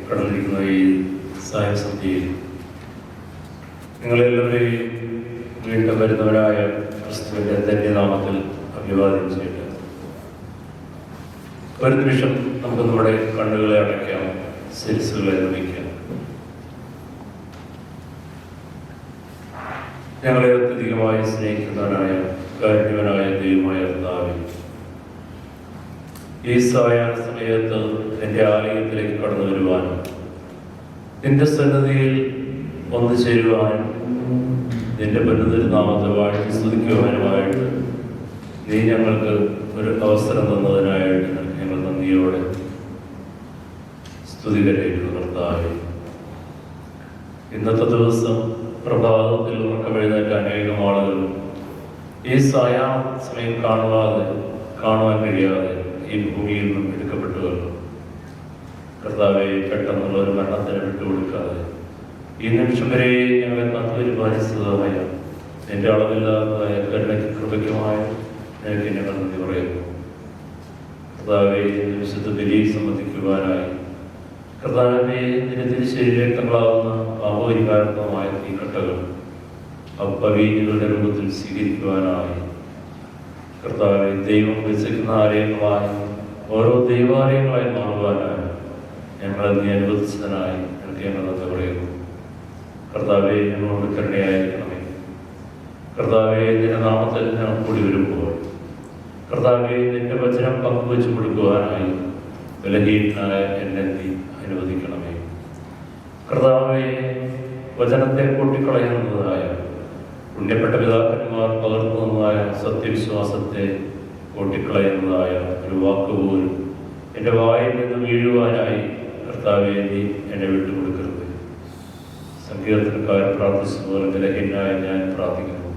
കടന്നിരിക്കുന്ന ഈ സായസന്ധ്യയിൽ നിങ്ങളെല്ലാവരെയും വീണ്ടും വരുന്നവരായ ക്രിസ്തുവിൻ്റെ ധന്യനാമത്തിൽ അഭിവാദ്യം ചെയ്യട്ടെ. ഒരു നിമിഷം നമുക്ക് നമ്മുടെ കണ്ണുകളെ അടയ്ക്കാം, ശിരസ്സുകളെ നിർമ്മിക്കാം. ഞങ്ങളെ അത്യധികമായി സ്നേഹിക്കുന്നവനായ കാരുണ്യവനായ ദൈവമായ കർത്താവേ, ഈ സായാഹ്ന സമയത്ത് എൻ്റെ ആലയത്തിലേക്ക് കടന്നു വരുവാനും നിന്റെ സന്നദ്ധിയിൽ ഒന്നു ചേരുവാനും നിന്റെ പരിണതിനാമത്തെ വാഴ്ത്തി സ്തുതിക്കുവാനുമായിട്ട് നീ ഞങ്ങൾക്ക് ഒരു അവസരം തന്നതിനായിട്ട് ഞങ്ങൾ നന്ദിയോടെ സ്തുതി കരയുന്നു കർത്താവേ. ഇന്നത്തെ ദിവസം പ്രഭാതത്തിൽ ഉറക്കമെഴുന്നേറ്റ അനേകം ആളുകൾ ഈ സായാഹ്ന സമയം കാണുവാൻ കഴിയാതെ ഈ ഭൂമിയിൽ നിന്നും എടുക്കപ്പെട്ടുവല്ലോ. കർത്താവെ, പെട്ടെന്നുള്ള ഒരു മരണത്തിന് വിട്ടുകൊടുക്കാതെ ഈ നിമിഷം വരെ ഞങ്ങളെ പരിപാലിച്ചതായ എൻ്റെ അളവില്ലാത്തതായ കരുണയ്ക്ക് കൃപയ്ക്കുമായ എനിക്ക് ഞങ്ങൾ നന്ദി പറയുന്നു. കർത്താവെ, വിശുദ്ധ ബലിയിൽ സംബന്ധിക്കുവാനായി കർത്താവിനെ നിരത്തിരി ശരീരക്തങ്ങളാവുന്ന പാപപരിഹാരമായ തീക്കട്ടകൾ അപ്പവീനുകളുടെ രൂപത്തിൽ സ്വീകരിക്കുവാനായി കർത്താവെ, ദൈവം വിളിച്ചിരിക്കുന്ന ആലയങ്ങളായി ഓരോ ദൈവാലയങ്ങളായി മാറുവാനായി ഞങ്ങളെ നീ അനുവദിച്ചതിനായി എനിക്ക് ഞങ്ങൾ നന്ദി പറയുന്നു. കർത്താവെ, ഞങ്ങളോട് കരുണയായിരിക്കണമേ. കർത്താവെ, നിന്റെ നാമത്തിൽ ഞങ്ങൾ കൂടി വരുമ്പോൾ കർത്താവെ, നിന്റെ വചനം പങ്കുവെച്ച് കൊടുക്കുവാനായി ബലഹീനനായ എന്നെ നീ അനുവദിക്കണമേ. കർത്താവെ, വചനത്തെ കൂട്ടിക്കളയുന്നതായ പുണ്യപ്പെട്ട പിതാക്കന്മാർ പകർന്നു വന്നതായ സത്യവിശ്വാസത്തെ കൂട്ടിക്കളയുന്നതായ ഒരു വാക്കുപോലും എൻ്റെ വായിൽ നിന്ന് വീഴുവാനായി കർത്താവെ, നീ എന്നെ വിട്ടുകൊടുക്കരുത്. സങ്കീർത്തനക്കാരൻ പ്രാർത്ഥിച്ചതുപോലെ ബലഹീനനായ ഞാൻ പ്രാർത്ഥിക്കുന്നു.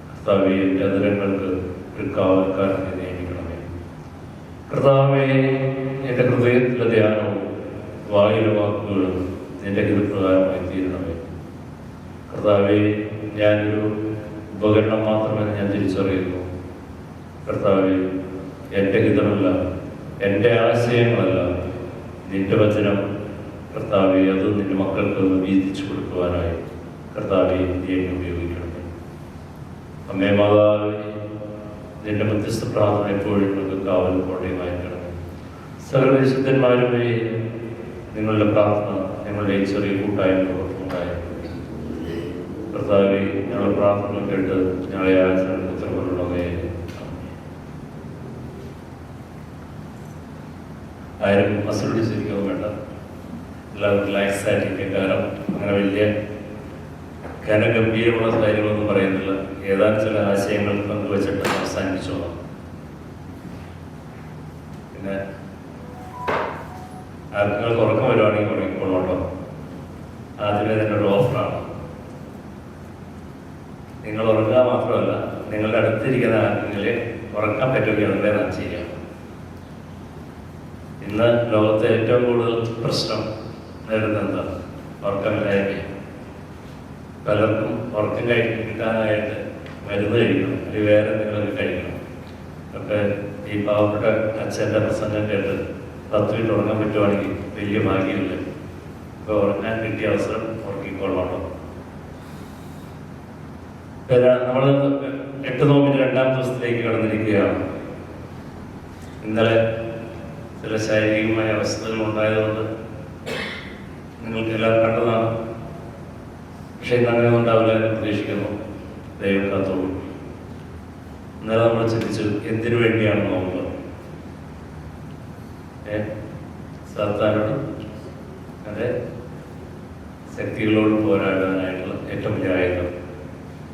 കർത്താവെ, എൻ്റെ അതിരങ്ങൾക്ക് ഒരു കാവൽക്കാരനെ നിയമിക്കണമേ. കർത്താവെ, എൻ്റെ ഹൃദയത്തിലെ ധ്യാനവും വായിലെ വാക്കുകളും നിന്റെ ഹിതപ്രകാരമായി തീരണമേ. കർത്താവെ, ഞാനൊരു ഉപകരണം മാത്രമെന്ന് ഞാൻ തിരിച്ചറിയുന്നു. കർത്താവെ, എൻ്റെ ഹിതമല്ല, എൻ്റെ ആശയങ്ങളല്ല, നിന്റെ വചനം കർത്താവെ, അത് നിന്റെ മക്കൾക്ക് വീതിച്ചു കൊടുക്കുവാനായി കർത്താവെ നീ എന്നെ ഉപയോഗിക്കണമേ. അമ്മേ മാതാവേ, നിന്റെ മധ്യസ്ഥ പ്രാർത്ഥന എപ്പോഴും നമുക്ക് കാവൽ കോട്ടയുമായിരിക്കണമേ. സകല വിശുദ്ധന്മാരുമേ, നിങ്ങളുടെ പ്രാർത്ഥന ഞങ്ങളുടെ ഈ ചെറിയ കൂട്ടായ്മ കർത്താവെ, ഞങ്ങളുടെ പ്രാർത്ഥന കേട്ട് ഞങ്ങളെ ആചരണം ഉത്തരവുള്ളവയെ ആരും അസുരടിച്ചിരിക്കുകയും വേണ്ട. എല്ലാവരും റിലാക്സ് ആയിട്ടിരിക്കുക. കാരണം അങ്ങനെ വലിയ ഘനഗംഭീരമുള്ള കാര്യങ്ങളൊന്നും പറയുന്നില്ല. ഏതാനും ചില ആശയങ്ങൾ പങ്കുവച്ചിട്ട് അവസാനിപ്പിച്ചോളാം. പിന്നെ ആർക്കും ഉറക്കം വരുവാണെങ്കിൽ ഉറങ്ങിക്കോളോട്ടോ. ആദ്യമേ തന്നെ ഒരു ഓഫറാണ്. നിങ്ങൾ ഉറങ്ങുക മാത്രമല്ല, നിങ്ങളുടെ അടുത്തിരിക്കുന്ന ആർക്കെങ്കിലും ഉറക്കാൻ പറ്റുകയാണെങ്കിൽ നാം ചെയ്യാം. ഇന്ന് ലോകത്തെ ഏറ്റവും കൂടുതൽ പ്രശ്നം നേരിടുന്നത് എന്താ? ഉറക്കമില്ലായ്മ. പലർക്കും ഉറക്കം കിട്ടാനായിട്ട് മരുന്ന് കഴിക്കണം, അല്ലെങ്കിൽ വേറെ എന്തെങ്കിലുമൊക്കെ കഴിക്കണം. ഒക്കെ ഈ പാവപ്പെട്ട അച്ഛൻ്റെ പ്രസംഗം കേട്ട് 10 മിനിറ്റ് ഉറങ്ങാൻ പറ്റുവാണെങ്കിൽ വലിയ ഭാഗ്യമില്ല. ഇപ്പോൾ ഉറങ്ങാൻ കിട്ടിയ അവസരം ഉറക്കിക്കൊള്ളണം. നമ്മൾ 8 നോമ്പിൻ്റെ 2ാം ദിവസത്തിലേക്ക് കടന്നിരിക്കുകയാണ്. ഇന്നലെ ചില ശാരീരികമായ അവസ്ഥകൾ ഉണ്ടായതുകൊണ്ട് നിങ്ങൾക്ക് എല്ലാവരും കണ്ടതാണ്. പക്ഷെ ഇന്ന് അങ്ങനെ ഉണ്ടാവില്ല എന്ന് പ്രതീക്ഷിക്കുന്നു. ദൈവം കാത്തോളൂ. ഇന്നലെ നമ്മൾ ചിന്തിച്ചു, എന്തിനു വേണ്ടിയാണ് നോമ്പ്? സാത്താനോട് അതെ ശക്തികളോട് പോരാടാനായിട്ടുള്ള ഏറ്റവും വലിയ ആയുധം.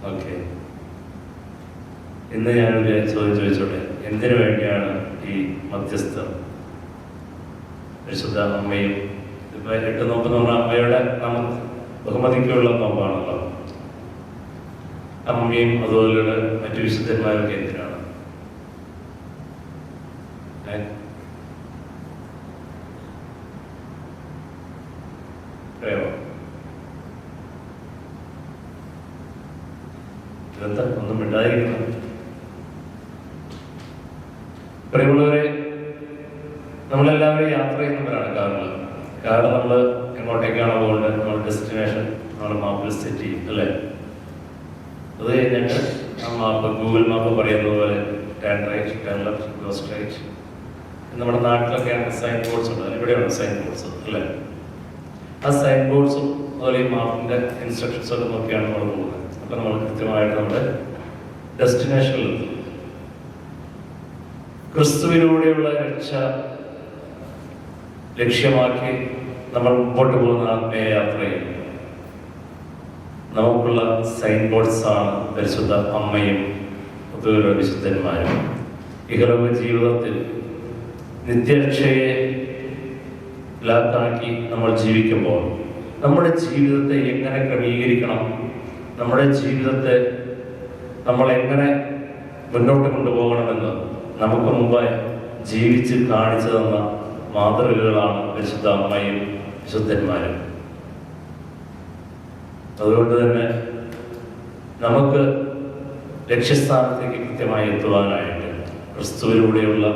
ഓക്കെ, ഇന്ന് ഞാനൊരു ചോദ്യം ചോദിച്ചോട്ടെ. എന്തിനു വേണ്ടിയാണ് ഈ മധ്യസ്ഥം? പരിശുദ്ധ അമ്മയും ഇപ്പൊ 8 നോമ്പ് എന്ന് പറഞ്ഞാൽ അമ്മയുടെ ബഹുമതിക്കുള്ള നോമ്പാണല്ലോ. അമ്മയും അതുപോലെയുള്ള മറ്റു വിശുദ്ധന്മാരൊക്കെ എന്തിനാണ്? ഇതെന്താ ഒന്നും മിണ്ടാതിരിക്കണം? പ്രിയമുള്ളവരെ, നമ്മളെല്ലാവരും യാത്ര ചെയ്യുന്നവരാണ് കാറിൽ. കാരണം നമ്മൾ എങ്ങോട്ടേക്കാണ് പോകുന്നത്, നമ്മൾ ഡെസ്റ്റിനേഷൻ നമ്മൾ മാപ്പിൽ സെറ്റ് ചെയ്യും അല്ലേ. അത് കഴിഞ്ഞിട്ട് ആ മാപ്പ്, ഗൂഗിൾ മാപ്പ് പറയുന്നത് പോലെ turn right, turn left, go straight. നമ്മുടെ നാട്ടിലൊക്കെയാണ് സൈൻ ബോർഡ്സ് ഉണ്ട്, ഇവിടെയാണ് സൈൻ ബോർഡ്സ് അല്ലേ. ആ സൈൻ ബോർഡ്സും അതുപോലെ ഈ മാപ്പിൻ്റെ ഇൻസ്ട്രക്ഷൻസ് ഒക്കെ നോക്കിയാണ് നമ്മൾ പോകുന്നത്. അപ്പം നമ്മൾ കൃത്യമായിട്ട് നമ്മുടെ ഡെസ്റ്റിനേഷനിലെത്തും. ക്രിസ്തുവിലൂടെയുള്ള രക്ഷ ലക്ഷ്യമാക്കി നമ്മൾ മുമ്പോട്ട് പോകുന്ന ആത്മീയ യാത്രയിൽ നമുക്കുള്ള സൈൻ ബോർഡ്സ് ആണ് പരിശുദ്ധ അമ്മയും അതുപോലെ വിശുദ്ധന്മാരും. ഇഹലോക ജീവിതത്തിൽ നിത്യരക്ഷയെ ലാക്കാക്കി നമ്മൾ ജീവിക്കുമ്പോൾ നമ്മുടെ ജീവിതത്തെ എങ്ങനെ ക്രമീകരിക്കണം, നമ്മുടെ ജീവിതത്തെ നമ്മൾ എങ്ങനെ മുന്നോട്ട് കൊണ്ടുപോകണമെന്ന് നമുക്ക് മുമ്പായി ജീവിച്ച് കാണിച്ചു തന്ന മാതൃകകളാണ് പരിശുദ്ധ അമ്മയും വിശുദ്ധന്മാരും. അതുകൊണ്ട് തന്നെ നമുക്ക് ലക്ഷ്യസ്ഥാനത്തേക്ക് കൃത്യമായി എത്തുവാനായിട്ട് ക്രിസ്തുവിലൂടെയുള്ള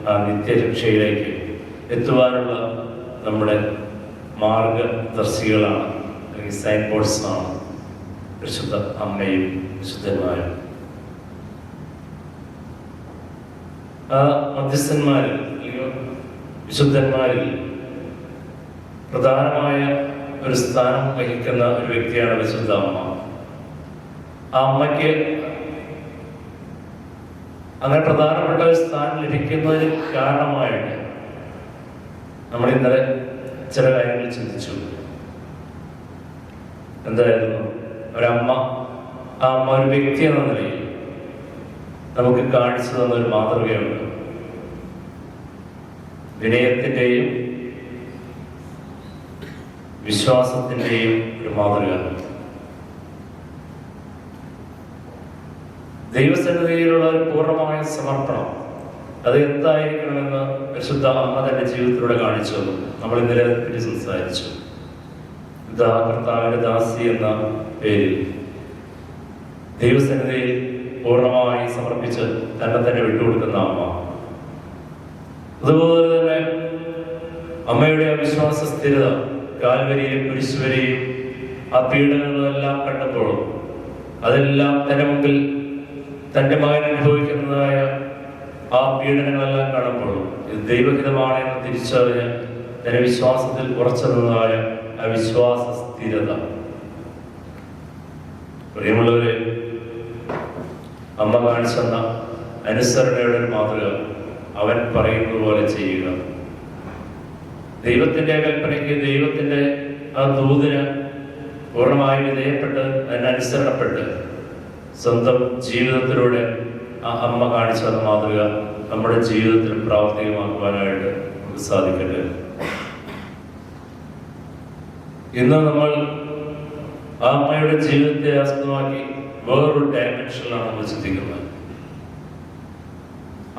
ആ നിത്യരക്ഷയിലേക്ക് എത്തുവാനുള്ള നമ്മുടെ മാർഗദർശികളാണ്, അല്ലെങ്കിൽ സൈൻ ബോർഡ്സാണ് പരിശുദ്ധ അമ്മയും വിശുദ്ധന്മാരും. ആ മധ്യസ്ഥന്മാരിൽ അല്ലെങ്കിൽ വിശുദ്ധന്മാരിൽ പ്രധാനമായ ഒരു സ്ഥാനം വഹിക്കുന്ന ഒരു വ്യക്തിയാണ് വിശുദ്ധ അമ്മ. ആ അമ്മയ്ക്ക് അങ്ങനെ പ്രധാനപ്പെട്ട ഒരു സ്ഥാനം ലഭിക്കുന്നതിന് കാരണമായിട്ട് നമ്മൾ ഇന്നലെ ചില കാര്യങ്ങൾ ചിന്തിച്ചു. എന്തായിരുന്നു ഒരമ്മ? ആ അമ്മ ഒരു വ്യക്തി എന്ന നിലയിൽ നമുക്ക് കാണിച്ചു തന്ന ഒരു മാതൃകയുണ്ട്. വിനയത്തിൻ്റെയും വിശ്വാസത്തിൻ്റെയും ഒരു മാതൃക. ദൈവസന്നിധിയിലുള്ള ഒരു പൂർണ്ണമായ സമർപ്പണം, അത് എന്തായിരിക്കണമെന്ന് പരിശുദ്ധ അമ്മ തന്റെ ജീവിതത്തിലൂടെ കാണിച്ചു. നമ്മൾ ഇന്നലെ പറ്റി സംസാരിച്ചു. കർത്താവിന്റെ ദാസി എന്ന പേരിൽ ദൈവസന്നിധിയിൽ പൂർണ്ണമായി സമർപ്പിച്ച് തന്നെ വിട്ടുകൊടുക്കുന്ന അമ്മ. അതുപോലെ തന്നെ അമ്മയുടെ വിശ്വാസ സ്ഥിരത, കാൽവരിയും കുരിശുവരെയും ആ പീഡനങ്ങളെല്ലാം കണ്ടപ്പോഴും അതെല്ലാം തന്റെ മുമ്പിൽ തന്റെ മകൻ അനുഭവിക്കുന്നതായ ആ പീഡനങ്ങളെല്ലാം കാണുമ്പോഴും ഇത് ദൈവഹിതമാണ് എന്ന് തിരിച്ചറിഞ്ഞ് തന്റെ വിശ്വാസത്തിൽ ഉറച്ചു നിന്നതായ ആ വിശ്വാസ സ്ഥിരത. പ്രിയമുള്ളവരെ, അമ്മ കാണിച്ചെന്ന അനുസരണയുടെ ഒരു മാതൃക, അവൻ പറയുന്നത് പോലെ ചെയ്യുക. ദൈവത്തിന്റെ കൽപ്പനയ്ക്ക്, ദൈവത്തിന്റെ ആ ദൂതിന് പൂർണ്ണമായി വിധേയപ്പെട്ട് അതിനനുസരണപ്പെട്ട് സ്വന്തം ജീവിതത്തിലൂടെ ആ അമ്മ കാണിച്ചു തന്ന മാതൃക നമ്മുടെ ജീവിതത്തിൽ പ്രാവർത്തികമാക്കുവാനായിട്ട് നമുക്ക് സാധിക്കട്ടെ. ഇന്ന് നമ്മൾ ആ അമ്മയുടെ ജീവിതത്തെ ആസ്പദമാക്കി വേറൊരു ഡയമെൻഷനിലാണ് നമ്മൾ ചിന്തിക്കുന്നത്.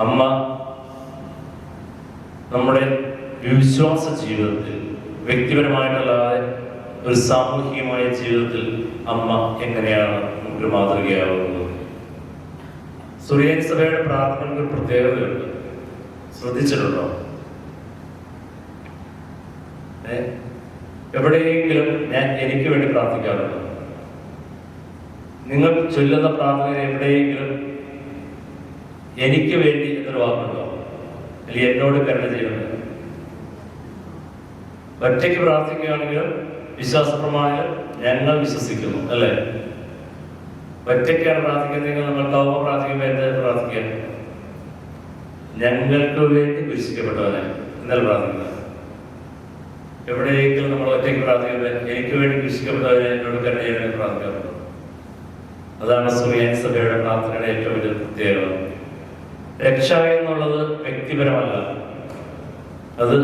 അമ്മ നമ്മുടെ വിശ്വാസ ജീവിതത്തിൽ, വ്യക്തിപരമായിട്ടല്ലാതെ ഒരു സാമൂഹികമായ ജീവിതത്തിൽ അമ്മ എങ്ങനെയാണ് നമുക്ക് മാതൃകയാവുന്നത്? സുറിയാനി സഭയുടെ പ്രാർത്ഥനയ്ക്ക് ഒരു പ്രത്യേകതയുണ്ട്. ശ്രദ്ധിച്ചിട്ടുണ്ടോ? എവിടെയെങ്കിലും ഞാൻ എനിക്ക് വേണ്ടി പ്രാർത്ഥിക്കാറുണ്ടോ? നിങ്ങൾ ചൊല്ലുന്ന പ്രാർത്ഥന എവിടെയെങ്കിലും എനിക്ക് വേണ്ടി എന്നൊരു വാക്കുണ്ടോ? അല്ലെങ്കിൽ എന്നോട് കരുണ ചെയ്യുന്നത്? ഒറ്റയ്ക്ക് പ്രാർത്ഥിക്കുകയാണെങ്കിലും വിശ്വാസ പ്രമാണങ്ങൾ ഞങ്ങൾ വിശ്വസിക്കുന്നു അല്ലേ? ഒറ്റയ്ക്കാണ് പ്രാർത്ഥിക്കുന്നതെങ്കിൽ നമ്മൾ കൗമ പ്രാർത്ഥിക്കുമ്പോൾ എന്താ പ്രാർത്ഥിക്കുക? ഞങ്ങൾക്ക് വേണ്ടി കുരിശിക്കപ്പെട്ടവനെ എന്നല്ല പ്രാർത്ഥിക്കുന്നത്. എവിടെയെങ്കിലും നമ്മൾ ഒറ്റയ്ക്ക് പ്രാർത്ഥിക്കുമ്പോൾ എനിക്ക് വേണ്ടി കുരിശിക്കപ്പെട്ടവനെ എന്നോട് കരുണ ചെയ്യാൻ പ്രാർത്ഥിക്കാറുണ്ട്. അതാണ് സുറിയാനി സഭയുടെ പ്രാർത്ഥനയുടെ ഏറ്റവും വലിയ പ്രത്യേകത. രക്ഷ എന്നുള്ളത് വ്യക്തിപരമല്ല, അത്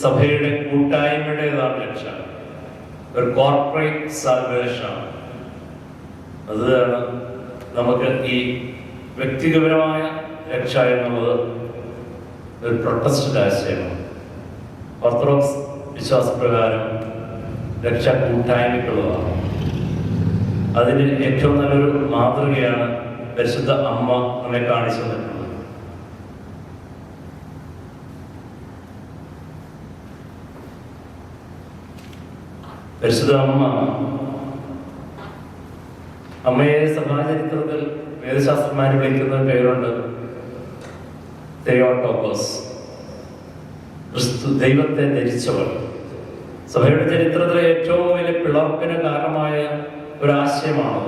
സഭയുടെ കൂട്ടായ്മയുടേതാണ് രക്ഷ. ഒരു കോർപ്പറേറ്റ് സാൽവേഷനാണ്. അതാണ് നമുക്ക് ഈ വ്യക്തിപരമായ രക്ഷ എന്നുള്ളത് ഒരു പ്രൊട്ടസ്റ്റന്റ് ആശയമാണ്. ഓർത്തഡോക്സ് വിശ്വാസപ്രകാരം രക്ഷ കൂട്ടായ്മയ്ക്കുള്ളതാണ്. അതിന് ഏറ്റവും നല്ലൊരു മാതൃകയാണ് പരിശുദ്ധ അമ്മ നമ്മെ കാണിച്ചു തന്നിട്ടുള്ളത്. പരിശുദ്ധ അമ്മയെ സഭാചരിത്രത്തിൽ വേദശാസ്ത്രന്മാർ വിളിക്കുന്ന പേരുണ്ട് തെയോട്ടോക്കോസ്, ക്രിസ്തു ദൈവത്തെ ധരിച്ചവൾ. സഭയുടെ ചരിത്രത്തിലെ ഏറ്റവും വലിയ പിളർപ്പിന് കാരണമായ ഒരാശയമാണ്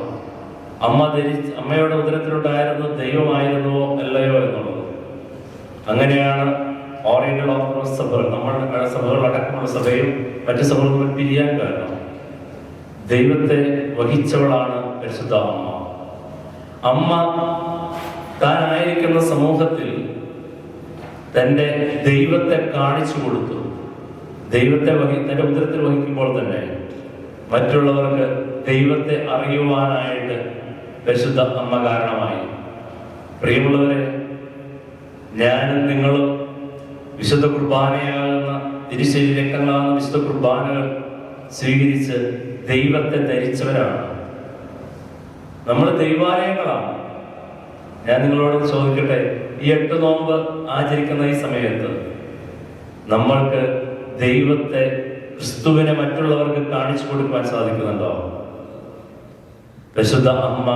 അമ്മയുടെ ഉദരത്തിലുണ്ടായിരുന്നത് ദൈവമായിരുന്നുവോ അല്ലയോ എന്നുള്ളത്. അങ്ങനെയാണ് ഓറിയന്റൽ ഓർത്തഡോക്സ് സഭകൾ, നമ്മുടെ സഭകൾ അടക്കമുള്ള സഭയും മറ്റു സഭകളും പിരിയാൻ കാരണം. ദൈവത്തെ വഹിച്ചവളാണ് പരിശുദ്ധ അമ്മ. അമ്മ താനായിരിക്കുന്ന സമൂഹത്തിൽ തൻ്റെ ദൈവത്തെ കാണിച്ചു കൊടുത്തു. ദൈവത്തെ തൻ്റെ ഉദരത്തിൽ വഹിക്കുമ്പോൾ തന്നെ മറ്റുള്ളവർക്ക് ദൈവത്തെ അറിയുവാനായിട്ട് പരിശുദ്ധ അമ്മ കാരണമായി. പ്രിയമുള്ളവരെ, ഞാനും നിങ്ങളും വിശുദ്ധ കുർബാനയാകുന്ന തിരുശരീര രക്തങ്ങളാകുന്ന വിശുദ്ധ കുർബാനകൾ സ്വീകരിച്ച് ദൈവത്തെ ധരിച്ചവരാണ്. നമ്മൾ ദൈവാലയങ്ങളാണ്. ഞാൻ നിങ്ങളോട് ചോദിക്കട്ടെ, ഈ 8 നോമ്പ് ആചരിക്കുന്ന ഈ സമയത്ത് നമ്മൾക്ക് ദൈവത്തെ, ക്രിസ്തുവിനെ മറ്റുള്ളവർക്ക് കാണിച്ചു കൊടുക്കാൻ സാധിക്കുന്നുണ്ടോ? പരിശുദ്ധ അമ്മ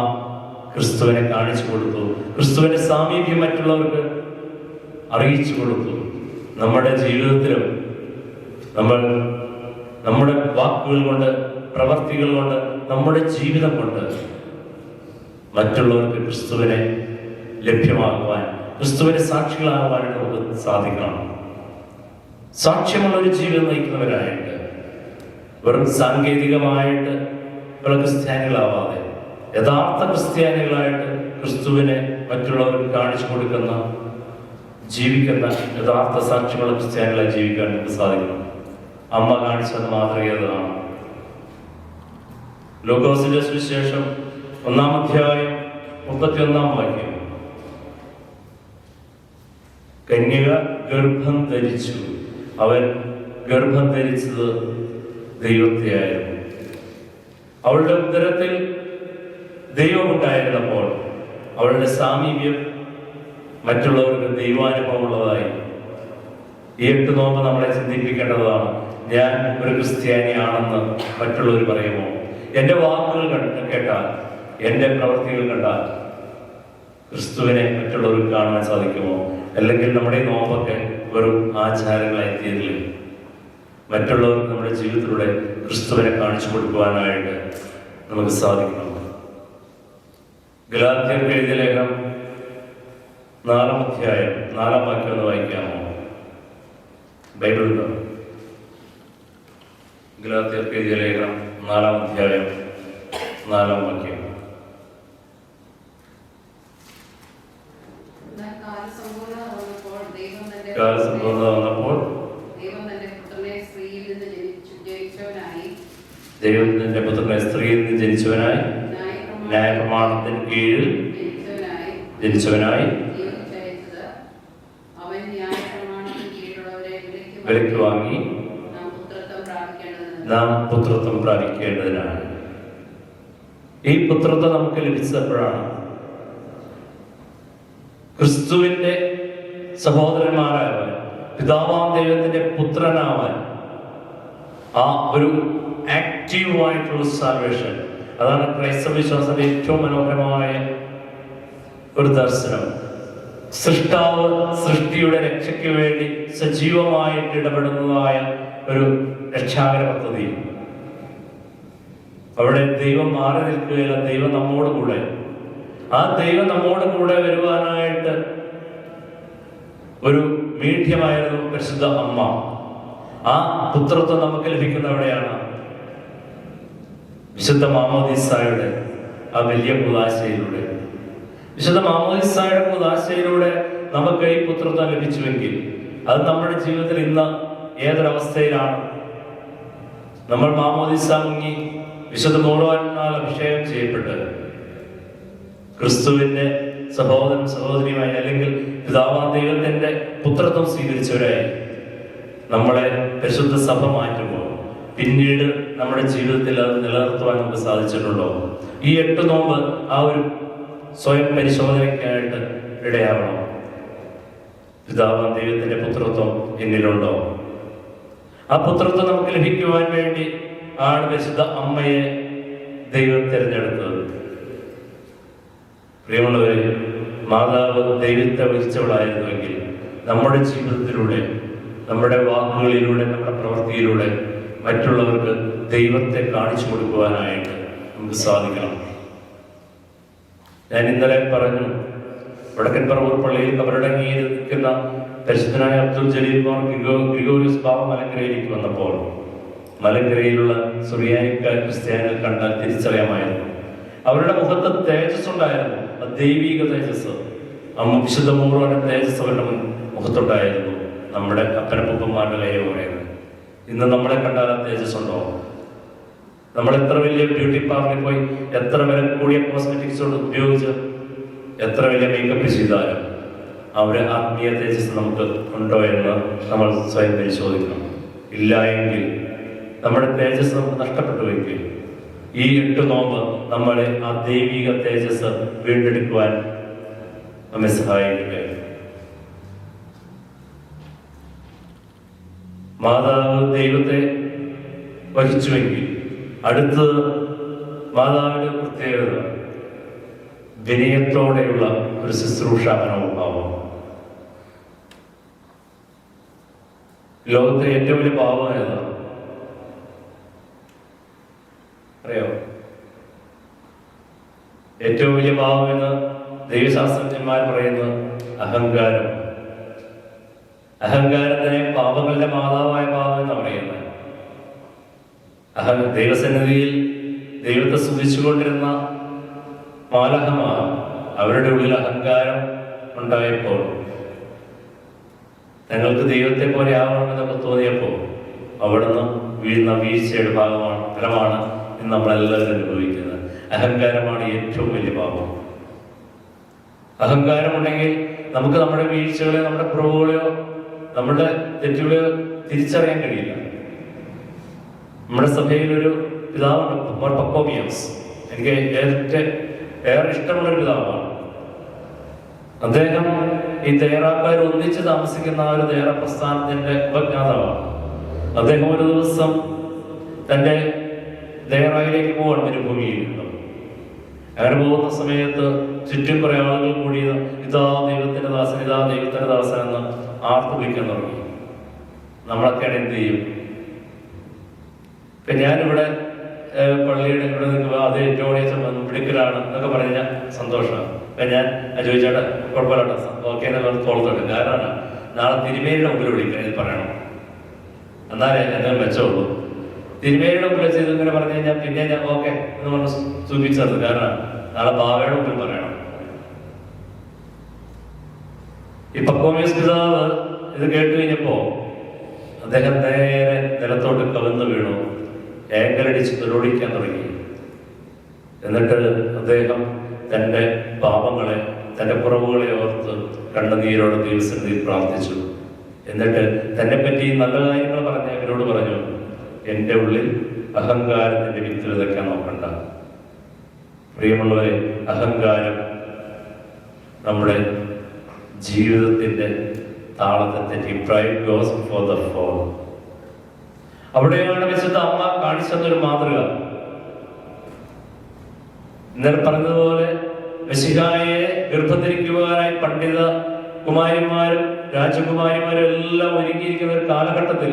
ക്രിസ്തുവിനെ കാണിച്ചു കൊടുത്തു. ക്രിസ്തുവിന്റെ സാമീപ്യം മറ്റുള്ളവർക്ക് അറിയിച്ചു കൊടുത്തു. നമ്മുടെ ജീവിതത്തിലും നമ്മൾ നമ്മുടെ വാക്കുകൾ കൊണ്ട്, പ്രവർത്തികൾ കൊണ്ട്, നമ്മുടെ ജീവിതം കൊണ്ട് മറ്റുള്ളവർക്ക് ക്രിസ്തുവിനെ ലഭ്യമാക്കുവാൻ, ക്രിസ്തുവിന്റെ സാക്ഷികളാകുവാനായിട്ട് നമുക്ക് സാധിക്കണം. സാക്ഷ്യമുള്ള ഒരു ജീവിതം നയിക്കുന്നവരായിട്ട്, വെറും സാങ്കേതികമായിട്ട് പല ക്രിസ്ത്യാനികളാവാതെ യഥാർത്ഥ ക്രിസ്ത്യാനികളായിട്ട് ക്രിസ്തുവിനെ മറ്റുള്ളവർക്ക് കാണിച്ചു കൊടുക്കുന്ന, ജീവിക്കുന്ന യഥാർത്ഥ സാക്ഷ്യമുള്ള ക്രിസ്ത്യാനികളായി ജീവിക്കാൻ നമുക്ക് സാധിക്കണം. അമ്മ കാണിച്ചത് മാതൃകയാണ്. ലൂക്കോസിന്റെ സുവിശേഷം 1-ാം അധ്യായം 31-ാം വാക്യം, കന്യക ഗർഭം ധരിച്ചു. അവൻ ഗർഭം ധരിച്ചത് ദൈവത്തെയായിരുന്നു. അവളുടെ ഉദരത്തിൽ ദൈവമുണ്ടായിരുന്നപ്പോൾ അവളുടെ സാമീപ്യം മറ്റുള്ളവർക്ക് ദൈവാനുഭവമുള്ളതായി. ഈ 8 നോമ്പ് നമ്മളെ ചിന്തിപ്പിക്കേണ്ടതാണ്. ഞാൻ ഒരു ക്രിസ്ത്യാനിയാണെന്ന് മറ്റുള്ളവർ പറയുമോ? എൻ്റെ വാക്കുകൾ കേട്ടാൽ, എൻ്റെ പ്രവൃത്തികൾ കണ്ടാൽ ക്രിസ്തുവിനെ മറ്റുള്ളവർക്ക് കാണാൻ സാധിക്കുമോ? അല്ലെങ്കിൽ നമ്മുടെ ഈ നോമ്പൊക്കെ വെറും ആചാരങ്ങളായി തീരില്ലേ? മറ്റുള്ളവർക്ക് നമ്മുടെ ജീവിതത്തിലൂടെ ക്രിസ്തുവിനെ കാണിച്ചു കൊടുക്കുവാനായിട്ട് നമുക്ക് സാധിക്കണം. ഗലാത്യർക്ക് എഴുതിയ ലേഖനം 4-ാം അധ്യായം 4-ാം വാക്യം ഒന്ന് വായിക്കാമോ? ബൈബിളുണ്ടോ? ഗലാത്യർക്ക് എഴുതിയ ലേഖനം 4-ാം അധ്യായം 4-ാം വാക്യം. കാലസമ്പൂർണ്ണത വന്നപ്പോൾ ദൈവം തന്റെ പുത്രനെ സ്ത്രീയിൽ നിന്ന് ജനിച്ചവനായി, ന്യായപ്രമാണത്തിന് കീഴിൽ ജനിച്ചവനായി, വിലക്ക് വാങ്ങി നാം പുത്രത്വം പ്രാപിക്കേണ്ടതിനാണ്. ഈ പുത്രത്വം നമുക്ക് ലഭിച്ചപ്പോഴാണ് ക്രിസ്തുവിന്റെ സഹോദരന്മാരായവൻ, പിതാവാം ദൈവത്തിന്റെ പുത്രനാവാൻ ആ ഒരു ആക്റ്റീവായിട്ടുള്ള സാൽവേഷൻ. അതാണ് ക്രൈസ്തവ വിശ്വാസത്തിന്റെ ഏറ്റവും മനോഹരമായ ഒരു ദർശനം. സൃഷ്ടാവ് സൃഷ്ടിയുടെ രക്ഷയ്ക്ക് വേണ്ടി സജീവമായിട്ട് ഇടപെടുന്നതായ ഒരു രക്ഷാകര പദ്ധതി. അവിടെ ദൈവം മാറി നിൽക്കുകയില്ല, ദൈവം നമ്മോട് കൂടെ. ആ ദൈവം നമ്മോട് കൂടെ വരുവാനായിട്ട് ഒരു മീഡിയമായിരുന്നു പരിശുദ്ധ അമ്മ. ആ പുത്രത്വം നമുക്ക് ലഭിക്കുന്നവിടെയാണ് വിശുദ്ധ മാമോദീസായുടെ ആ വലിയ കൂദാശയിലൂടെ. വിശുദ്ധ മാമോദീസായുടെ കൂദാശയിലൂടെ നമുക്ക് ഈ പുത്രത്വം ലഭിച്ചുവെങ്കിൽ അത് നമ്മുടെ ജീവിതത്തിൽ ഇന്ന് ഏതൊരവസ്ഥയിലാണ്? നമ്മൾ മാമോദീസ മുങ്ങി വിശുദ്ധ മൂടുവാനാൽ അഭിഷേകം ചെയ്യപ്പെട്ട് ക്രിസ്തുവിന്റെ സഹോദരൻ സഹോദരിയുമായി, അല്ലെങ്കിൽ പിതാവാം ദൈവത്തിന്റെ പുത്രത്വം സ്വീകരിച്ചവരായി നമ്മളെ പരിശുദ്ധ സഭ മാറ്റുമ്പോൾ പിന്നീട് നമ്മുടെ ജീവിതത്തിൽ അത് നിലനിർത്തുവാൻ നമുക്ക് സാധിച്ചിട്ടുണ്ടോ? ഈ 8 നോമ്പ് ആ ഒരു സ്വയം പരിശോധനയ്ക്കായിട്ട് ഇടയാവണം. പിതാവാം ദൈവത്തിന്റെ പുത്രത്വം എന്നിലുണ്ടോ? ആ പുത്രത്വം നമുക്ക് ലഭിക്കുവാൻ വേണ്ടി ആണ് പരിശുദ്ധ അമ്മയെ ദൈവം തിരഞ്ഞെടുത്തത്. പ്രിയമുള്ളവരെ, മാതാവ് ദൈവത്തെ വഹിച്ചവളായിരുന്നുവെങ്കിൽ നമ്മുടെ ജീവിതത്തിലൂടെ, നമ്മുടെ വാക്കുകളിലൂടെ, നമ്മുടെ പ്രവൃത്തിയിലൂടെ മറ്റുള്ളവർക്ക് ദൈവത്തെ കാണിച്ചു കൊടുക്കുവാനായിട്ട് നമുക്ക് സാധിക്കണം. ഞാൻ ഇന്നലെ പറഞ്ഞു, വടക്കൻ പറവൂർ പള്ളിയിൽ കബറടങ്ങിയിരിക്കുന്ന പരിശുദ്ധനായ അബ്ദുൽ ജലീൽ ഗ്രിഗോറിയസ് ബാബ മലങ്കരയിലേക്ക് വന്നപ്പോൾ മലങ്കരയിലുള്ള സുറിയാനിക്കാർ ക്രിസ്ത്യാനികൾ കണ്ടാൽ തിരിച്ചറിയാമായിരുന്നു. അവരുടെ മുഖത്ത് തേജസ് ഉണ്ടായിരുന്നു, ദൈവിക തേജസ്. വിശുദ്ധ മൂറോന്റെ തേജസ് അവരുടെ മുഖത്തുണ്ടായിരുന്നു. നമ്മുടെ അപ്പനപ്പൂപ്പന്മാരുടെ കാര്യം പറയുന്നത്. ഇന്ന് നമ്മളെ കണ്ടാൽ തേജസ് ഉണ്ടോ? നമ്മൾ എത്ര വലിയ ബ്യൂട്ടി പാർലറിൽ പോയി എത്ര വില കൂടിയ കോസ്മെറ്റിക്സ് ഉപയോഗിച്ച് എത്ര വലിയ മേക്കപ്പ് ചെയ്താലും അവരെ ആത്മീയ തേജസ് നമുക്ക് ഉണ്ടോ എന്ന് നമ്മൾ സ്വയം പരിശോധിക്കണം. ഇല്ല എങ്കിൽ നമ്മുടെ തേജസ് നമുക്ക് നഷ്ടപ്പെട്ടുവെങ്കിൽ ഈ 8 നോമ്പ് നമ്മളെ ആ ദൈവിക തേജസ് വീണ്ടെടുക്കുവാൻ നമ്മെ സഹായിക്കുക. മാതാവ് ദൈവത്തെ വഹിച്ചുവെങ്കിൽ അടുത്തത് മാതാവിന്റെ പ്രത്യേകത വിനയത്തോടെയുള്ള ഒരു ശുശ്രൂഷ മനോഭാവം. ലോകത്തെ ഏറ്റവും വലിയ പാവം ഏതാണ് അറിയോ? ഏറ്റവും വലിയ പാവം എന്ന് ദൈവശാസ്ത്രജ്ഞന്മാർ പറയുന്നത് അഹങ്കാരം. അഹങ്കാരത്തിനെ പാപങ്ങളുടെ മാതാവായ പാപം എന്ന് പറയുന്നത്. ദൈവസന്നിധിയിൽ ദൈവത്തെ സ്തുതിച്ചുകൊണ്ടിരുന്ന മാലഹമാർ അവരുടെ ഉള്ളിൽ അഹങ്കാരം ഉണ്ടായപ്പോൾ, തങ്ങൾക്ക് ദൈവത്തെ പോലെ ആവണമെന്നൊക്കെ തോന്നിയപ്പോൾ അവിടുന്ന് വീഴുന്ന വീഴ്ചയുടെ ഫലമാണ് ഇന്ന് നമ്മളെല്ലാവരും അനുഭവിക്കുന്നത്. അഹങ്കാരമാണ് ഏറ്റവും വലിയ പാപം. അഹങ്കാരമുണ്ടെങ്കിൽ നമുക്ക് നമ്മുടെ വീഴ്ചകളെയോ നമ്മുടെ കുറവുകളെയോ നമ്മുടെ തെറ്റുകളെയോ തിരിച്ചറിയാൻ കഴിയില്ല. നമ്മുടെ സഭയിലൊരു പിതാവുണ്ട്, പക്കോമിയസ്. എനിക്ക് ഏറെ ഇഷ്ടമുള്ളൊരു പിതാവാണ്. അദ്ദേഹം ഈ തയ്യാറാക്കാർ ഒന്നിച്ച് താമസിക്കുന്ന ആ ഒരു തയ്യാറ പ്രസ്ഥാനത്തിന്റെ ഉപജ്ഞാതാവാണ്. അദ്ദേഹം ഒരു ദിവസം തന്റെ ദയറായിലേക്ക് പോവാണ് മരുഭൂമിയിൽ. അങ്ങനെ പോകുന്ന സമയത്ത് ചുറ്റും കുറെ ആളുകൾ കൂടി ഇതാ ദൈവത്തിന്റെ ദാസൻ, ഇതാ ദൈവത്തിന്റെ ദാസൻ എന്ന് ആർത്തു വിളിക്കാൻ തുടങ്ങി. നമ്മളൊക്കെയാണ് എന്ത് ചെയ്യും? ഇപ്പൊ ഞാനിവിടെ പള്ളിയുടെ ഇവിടെ നിൽക്കുക, അത് ഏറ്റവും വലിയ പിടിക്കലാണ് എന്നൊക്കെ പറഞ്ഞാൽ സന്തോഷമാണ്. അപ്പൊ ഞാൻ ചോദിച്ചോട്ടെ, കുഴപ്പമില്ല, ഓക്കെ എന്ന് തോളത്തോട്ടെ. കാരണം നാളെ തിരുമേനിയുടെ മുമ്പിൽ വിളിക്കാൻ ഇത് പറയണം, എന്നാലേ എന്തെങ്കിലും മെച്ചമുള്ളൂ. തിരുമേനിയുടെ മുമ്പിൽ വെച്ച് ഇതിങ്ങനെ പറഞ്ഞു കഴിഞ്ഞാൽ പിന്നെ ഞാൻ ഓക്കെ എന്ന് പറഞ്ഞ് സൂചിപ്പിച്ചത്. കാരണം നാളെ ബാവയുടെ മുമ്പിൽ പറയണം. ഈ പക്കോമിയസ് പിതാവ് ഇത് കേട്ട് കഴിഞ്ഞപ്പോ അദ്ദേഹം നേരെ നിലത്തോട്ട് കവിന്ന് വീണു, ഏങ്കലടിച്ച് തുരോടിക്കാൻ തുടങ്ങി. എന്നിട്ട് അദ്ദേഹം തൻ്റെ പാപങ്ങളെ, തൻ്റെ കുറവുകളെ ഓർത്ത് കണ്ണുനീരോട് ദൈവസന്നിധിയിൽ പ്രാർത്ഥിച്ചു. എന്നിട്ട് തന്നെ പറ്റി നല്ല കാര്യങ്ങൾ പറഞ്ഞ് അവരോട് പറഞ്ഞു, എൻ്റെ ഉള്ളിൽ അഹങ്കാരത്തിന്റെ വിത്ത് വിതയ്ക്കാൻ നോക്കണ്ട. പ്രിയമുള്ളവരെ, അഹങ്കാരം നമ്മുടെ ജീവിതത്തിന്റെ താളത്തെ തെറ്റി. Pride goes before the fall. അവിടെയാണ് വിശുദ്ധ അമ്മ കാണിച്ചെന്നൊരു മാതൃക. ഇന്നലെ പറഞ്ഞതുപോലെ മെശിഹായെ ഗർഭധരിക്കുവാനായി പണ്ഡിത കുമാരിമാരും രാജകുമാരിമാരും എല്ലാം ഒരുങ്ങിയിരിക്കുന്ന ഒരു കാലഘട്ടത്തിൽ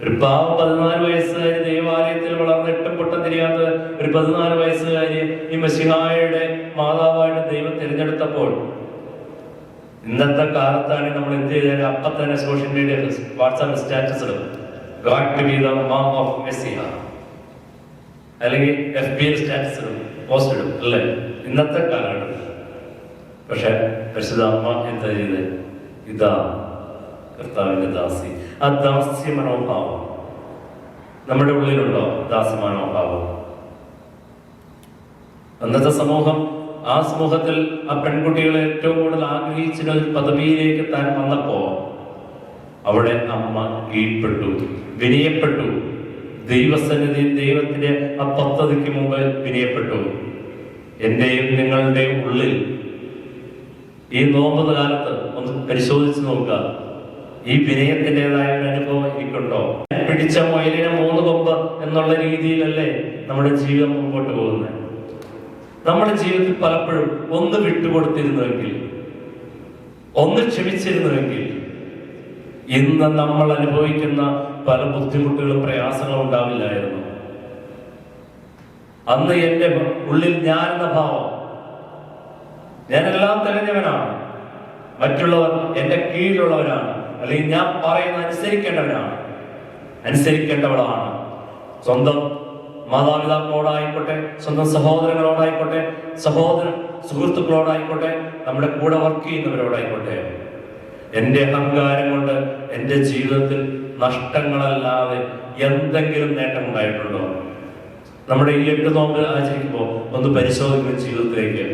ഒരു പാവം 14 വയസ്സുകാരി ദേവാലയത്തിൽ വളർന്ന് എട്ടും പൊട്ടം തിരിയാത്ത ഒരു 14 വയസ്സുകാരി ഈ മെശിഹായുടെ മാതാവായിട്ട് ദൈവം തിരഞ്ഞെടുത്തപ്പോൾ, ഇന്നത്തെ കാലത്താണ് നമ്മൾ എന്ത് ചെയ്താലും അപ്പൊ തന്നെ സോഷ്യൽ മീഡിയ വാട്സാപ്പ് സ്റ്റാറ്റസ് ഇടും, God to be the mum of Messiah, അല്ലെങ്കിൽ FB സ്റ്റാറ്റസ് ഇടും, പോസ്റ്റ് ഇടും, അല്ലേ ഇന്നത്തെ കാലഘട്ടത്തിൽ. പക്ഷെ പരിശുദ്ധ അമ്മ എന്താ ചെയ്ത്? ഇതാ കർത്താവിന്റെ ദാസി. ആ ദാസ്യ മനോഭാവം നമ്മുടെ ഉള്ളിലുണ്ടോ? ദാസ്യ മനോഭാവം. അന്നത്തെ സമൂഹം, ആ സമൂഹത്തിൽ ആ പെൺകുട്ടികളെ ഏറ്റവും കൂടുതൽ ആഗ്രഹിച്ചിരുന്ന ഒരു പദവിയിലേക്ക് താൻ വന്നപ്പോ അവിടെ അമ്മ കീഴ്പ്പെട്ടു, വിനയപ്പെട്ടു. ദൈവസന്നിധി, ദൈവത്തിന്റെ ആ പദ്ധതിക്ക് മുമ്പ് വിനയപ്പെട്ടു. എന്റെയും നിങ്ങളുടെയും ഉള്ളിൽ ഈ നോമ്പ് കാലത്ത് ഒന്ന് പരിശോധിച്ച് നോക്കുക, ഈ വിനയത്തിൻ്റെതായ ഒരു അനുഭവം എനിക്കുണ്ടോ? പിടിച്ച മുയലിന് 3 കൊമ്പ് എന്നുള്ള രീതിയിലല്ലേ നമ്മുടെ ജീവിതം മുമ്പോട്ട് പോകുന്നത്. നമ്മുടെ ജീവിതത്തിൽ പലപ്പോഴും ഒന്ന് വിട്ടുകൊടുത്തിരുന്നുവെങ്കിൽ, ഒന്ന് ക്ഷമിച്ചിരുന്നുവെങ്കിൽ, ഇന്ന് നമ്മൾ അനുഭവിക്കുന്ന പല ബുദ്ധിമുട്ടുകളും പ്രയാസങ്ങളും ഉണ്ടാവില്ലായിരുന്നു. അന്ന് എൻ്റെ ഉള്ളിൽ ഞാൻ എന്ന ഭാവം, ഞാനെല്ലാം തികഞ്ഞവനാണ്, മറ്റുള്ളവർ എൻ്റെ കീഴിലുള്ളവരാണ്, അല്ലെങ്കിൽ ഞാൻ പറയുന്നത് അനുസരിക്കേണ്ടവളാണ്. സ്വന്തം മാതാപിതാക്കളോടായിക്കോട്ടെ, സ്വന്തം സഹോദരങ്ങളോടായിക്കോട്ടെ, സുഹൃത്തുക്കളോടായിക്കോട്ടെ, നമ്മുടെ കൂടെ വർക്ക് ചെയ്യുന്നവരോടായിക്കോട്ടെ, എൻ്റെ അഹങ്കാരം കൊണ്ട് എൻ്റെ ജീവിതത്തിൽ നഷ്ടങ്ങളല്ലാതെ എന്തെങ്കിലും നേട്ടമുണ്ടായിട്ടുണ്ടോ? നമ്മുടെ ഈ 8 നോമ്പ് ആചരിക്കുമ്പോൾ ഒന്ന് പരിശോധിക്കുന്ന ജീവിതത്തിലേക്ക്.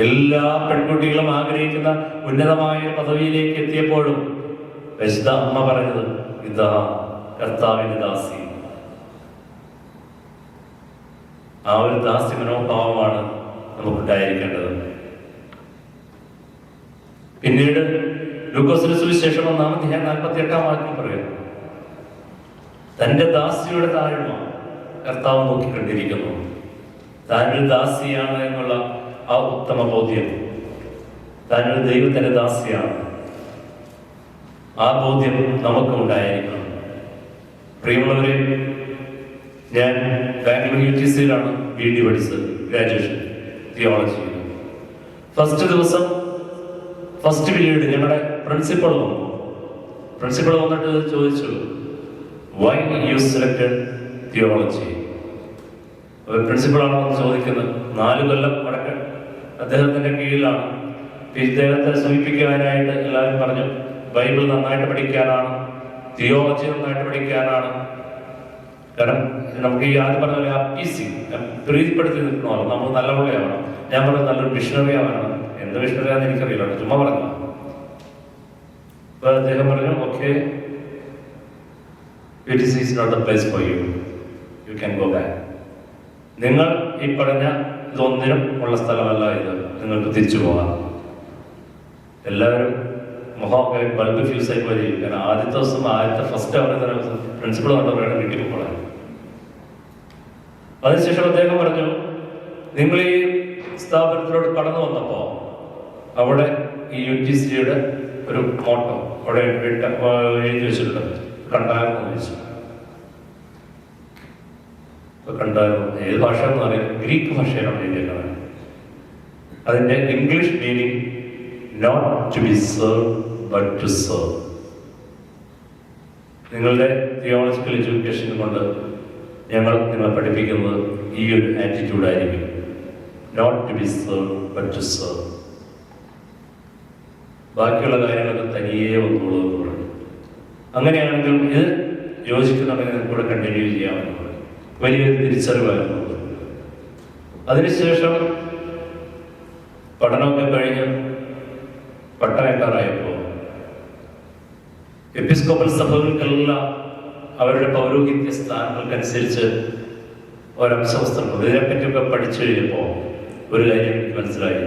എല്ലാ പെൺകുട്ടികളും ആഗ്രഹിക്കുന്ന ഉന്നതമായ പദവിയിലേക്ക് എത്തിയപ്പോഴും പരിശുദ്ധ അമ്മ പറഞ്ഞത്, ഇതാ കർത്താവിന്റെ ദാസി. ആ ഒരു ദാസി മനോഭാവമാണ് നമുക്കുണ്ടായിരിക്കേണ്ടത്. പിന്നീട് ലൂക്കോസിന്റെ സുവിശേഷം 1-ാം വാക്യം പറയുന്നു, തന്റെ ദാസിയുടെ താഴ്മ കർത്താവ് നോക്കിക്കണ്ടിരിക്കുന്നു. താനൊരു ദാസിയാണ് എന്നുള്ള ആ ഉത്തമ ബോധ്യം, താനൊരു ദൈവത്തിന്റെ ദാസിയാണ്, ആ ബോധ്യം നമുക്കും ഉണ്ടായിരിക്കണം. പ്രിയമുള്ളവരെ, ഞാൻ ബാംഗ്ലൂർ UTCയിലാണ് BD പഠിച്ചത്, ഗ്രാജുവേഷൻ തിയോളജി. ഫസ്റ്റ് പീരീഡ് ഞങ്ങളുടെ പ്രിൻസിപ്പൾ വന്നിട്ട് ചോദിച്ചു, വൈ യു സെലക്ടഡ് തിയോളജി? പ്രിൻസിപ്പളാണോ ചോദിക്കുന്നത്. 4 കൊല്ലം വടക്ക് അദ്ദേഹത്തിന്റെ കീഴിലാണ്. ഇദ്ദേഹത്തെ സൂചിപ്പിക്കാനായിട്ട് എല്ലാവരും പറഞ്ഞു, ബൈബിൾ നന്നായിട്ട് പഠിക്കാനാണ്, തിയോളജി നന്നായിട്ട് പഠിക്കാനാണ്. കാരണം നമുക്ക് ഈ ആദ്യം പറഞ്ഞ പോലെ പ്രീതിപ്പെടുത്തി നിൽക്കണമല്ലോ, നമ്മൾ നല്ല പുള്ളിയാവണം. ഞാൻ പറഞ്ഞത് നല്ലൊരു മിഷണറി ആവണം. എന്ത് മിഷണറി ആണെന്ന് എനിക്കറിയില്ല, ചുമ്മാ പറഞ്ഞു. അപ്പൊ അദ്ദേഹം പറഞ്ഞു, okay, UTC is not the place for you. You can go back. നിങ്ങൾ ഈ പറഞ്ഞ ഇതൊന്നിനും ഉള്ള സ്ഥലമല്ല ഇത്, നിങ്ങൾക്ക് തിരിച്ചു പോകാം. എല്ലാവരും മുഖമൊക്കെ ബൾബ് ഫ്യൂസ് ആയി പോയി. കാരണം ആദ്യത്തെ ഫസ്റ്റ് അവർ പ്രിൻസിപ്പൾ കണ്ടവരാണ് വീട്ടിൽ പോകാൻ. അതിനുശേഷം അദ്ദേഹം പറഞ്ഞു, നിങ്ങൾ ഈ സ്ഥാപനത്തിലോട്ട് കടന്നു വന്നപ്പോ അവിടെ ഈ UTCയുടെ ഒരു മോട്ടോ അവിടെ എഴുതി വെച്ചിട്ടുണ്ട്, കണ്ടായിരുന്നു ചോദിച്ചു. കണ്ടായിരുന്നു ഏത് ഭാഷ എന്ന് പറയും, ഗ്രീക്ക് ഭാഷയിലാണ് എഴുതിയേക്കുന്നത്. അതിന്റെ English meaning not to be serve but to serve. നിങ്ങളുടെ തിയോളജിക്കൽ എഡ്യൂക്കേഷൻ കൊണ്ട് ഞങ്ങൾ നിങ്ങളെ പഠിപ്പിക്കുന്നത് ഈ ഒരു ആറ്റിറ്റ്യൂഡായിരിക്കും, not to be serve but to serve. ബാക്കിയുള്ള കാര്യങ്ങളൊക്കെ തനിയെ വന്നോളൂ എന്ന് പറഞ്ഞു. അങ്ങനെയാണെങ്കിൽ ഇത് യോജിക്കുന്നുണ്ടെങ്കിൽ നിങ്ങൾക്ക് കൂടെ കണ്ടിന്യൂ ചെയ്യാമെന്ന് പറഞ്ഞു. വലിയൊരു തിരിച്ചറിവായിരുന്നു. അതിനുശേഷം പഠനമൊക്കെ കഴിഞ്ഞ് പട്ടമേക്കാറായപ്പോൾ എപ്പിസ്കോപ്പൽ സഭകൾക്കെല്ലാം അവരുടെ പൗരോഹിത്യ സ്ഥാനങ്ങൾക്കനുസരിച്ച് ഒരംശവസ്ത്രങ്ങൾ, ഇതിനെപ്പറ്റിയൊക്കെ പഠിച്ചു കഴിഞ്ഞപ്പോൾ ഒരു കാര്യം എനിക്ക് മനസ്സിലായി.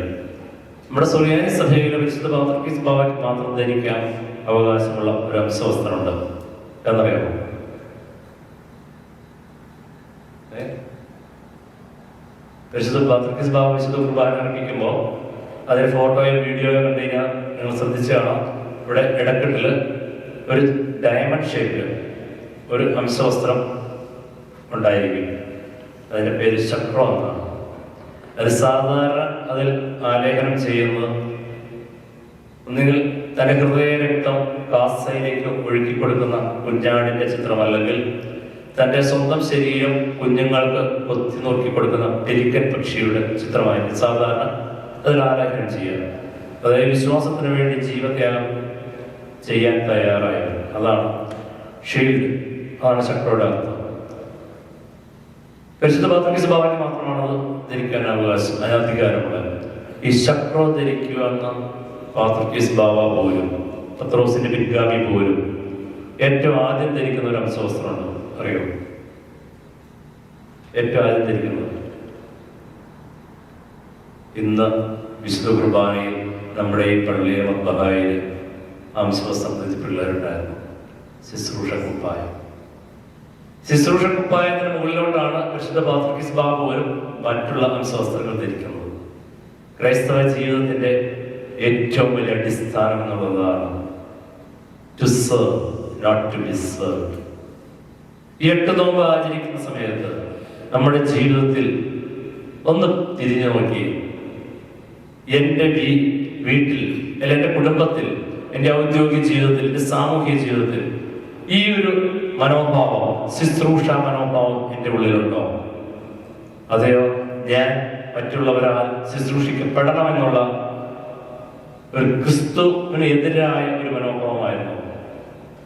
നമ്മുടെ സുറിയാനി സഭയിലെ വിശുദ്ധ പാത്രീസ് ബാവയ്ക്ക് മാത്രം ധരിക്കാൻ അവകാശമുള്ള ഒരു അംശവസ്ത്രമുണ്ട്. എന്നറിയാമോ? വിശുദ്ധ പാത്രീസ് ബാവ വിശുദ്ധ കുർബാന അർപ്പിക്കുമ്പോൾ അതിന് ഫോട്ടോയോ വീഡിയോയോ കണ്ടു കഴിഞ്ഞാൽ നിങ്ങൾ ശ്രദ്ധിച്ചു കാണാം, ഇവിടെ ഇടക്കെട്ടില് ഒരു ഡയമണ്ട് ഷേപ്പിൽ ഒരു അംശവസ്ത്രം ഉണ്ടായിരിക്കും. അതിൻ്റെ പേര് ചക്രം എന്നാണ്. അത് സാധാരണ അതിൽ ആലേഖനം ചെയ്യുന്നത് ഒന്നുകിൽ തന്റെ ഹൃദയരക്തം കാസയിലേക്ക് ഒഴുക്കി കൊടുക്കുന്ന കുഞ്ഞാടിന്റെ ചിത്രം, അല്ലെങ്കിൽ തന്റെ സ്വന്തം ശരീരം കുഞ്ഞുങ്ങൾക്ക് കൊത്തി നോക്കി കൊടുക്കുന്ന പെരിക്കൻ പക്ഷിയുടെ ചിത്രമായിരിക്കും സാധാരണ അതിൽ ആലേഖനം ചെയ്യുക. അതായത് വിശ്വാസത്തിന് വേണ്ടി ജീവത്യാഗം ചെയ്യാൻ തയ്യാറായത്. അതാണ് ഷീൽഡ്, അതാണ് ചക്രയുടെ അർത്ഥം. പരിശുദ്ധ പാത്രീസ് ബാവയ്ക്ക് മാത്രമാണത് ധരിക്കാൻ അവകാശം, അധികാരമുള്ളത്. ഈ ചക്രം ധരിക്കുക എന്ന പാത്രീസ് ബാവ പോലും, പത്രോസിന്റെ പിൻഗാമി പോലും ഏറ്റവും ആദ്യം ധരിക്കുന്ന ഒരു അംശവസ്ത്രമുണ്ട്, അറിയോ? ഏറ്റവും ആദ്യം ധരിക്കുന്നത്. ഇന്ന് വിശുദ്ധ കുർബാനയിൽ നമ്മുടെ ഈ പള്ളിയിലെ മദ്ബഹായിൽ അംശവസ്ത്രം ധരിച്ച പിള്ളേരുണ്ടായിരുന്നു. ശുശ്രൂഷ കുപ്പായം. ശുശ്രൂഷ കുപ്പായത്തിന് മുകളിലോട്ടാണ് വിശുദ്ധ പാത്രിക്കീസ് ബാബ പോലും മറ്റുള്ള അംശവസ്ത്രങ്ങൾ ധരിക്കുന്നത്. ക്രൈസ്തവ ജീവിതത്തിന്റെ ഏറ്റവും വലിയ അടിസ്ഥാനം എന്നുള്ളതാണ് to serve, not to be served. ഈ 8 നോമ്പ് ആചരിക്കുന്ന സമയത്ത് നമ്മുടെ ജീവിതത്തിൽ ഒന്ന് തിരിഞ്ഞു നോക്കി, എൻ്റെ വീട്ടിൽ അല്ലെങ്കിൽ എൻ്റെ കുടുംബത്തിൽ, എൻ്റെ ഔദ്യോഗിക ജീവിതത്തിൽ, എൻ്റെ സാമൂഹിക ജീവിതത്തിൽ ഈ ഒരു മനോഭാവം, ശുശ്രൂഷ മനോഭാവം എൻ്റെ ഉള്ളിലുണ്ടോ? അതെയോ ഞാൻ മറ്റുള്ളവരാൽ ശുശ്രൂഷിക്കപ്പെടണമെന്നുള്ള ഒരു ക്രിസ്തുവിന് എതിരായ ഒരു മനോഭാവമായിരുന്നു.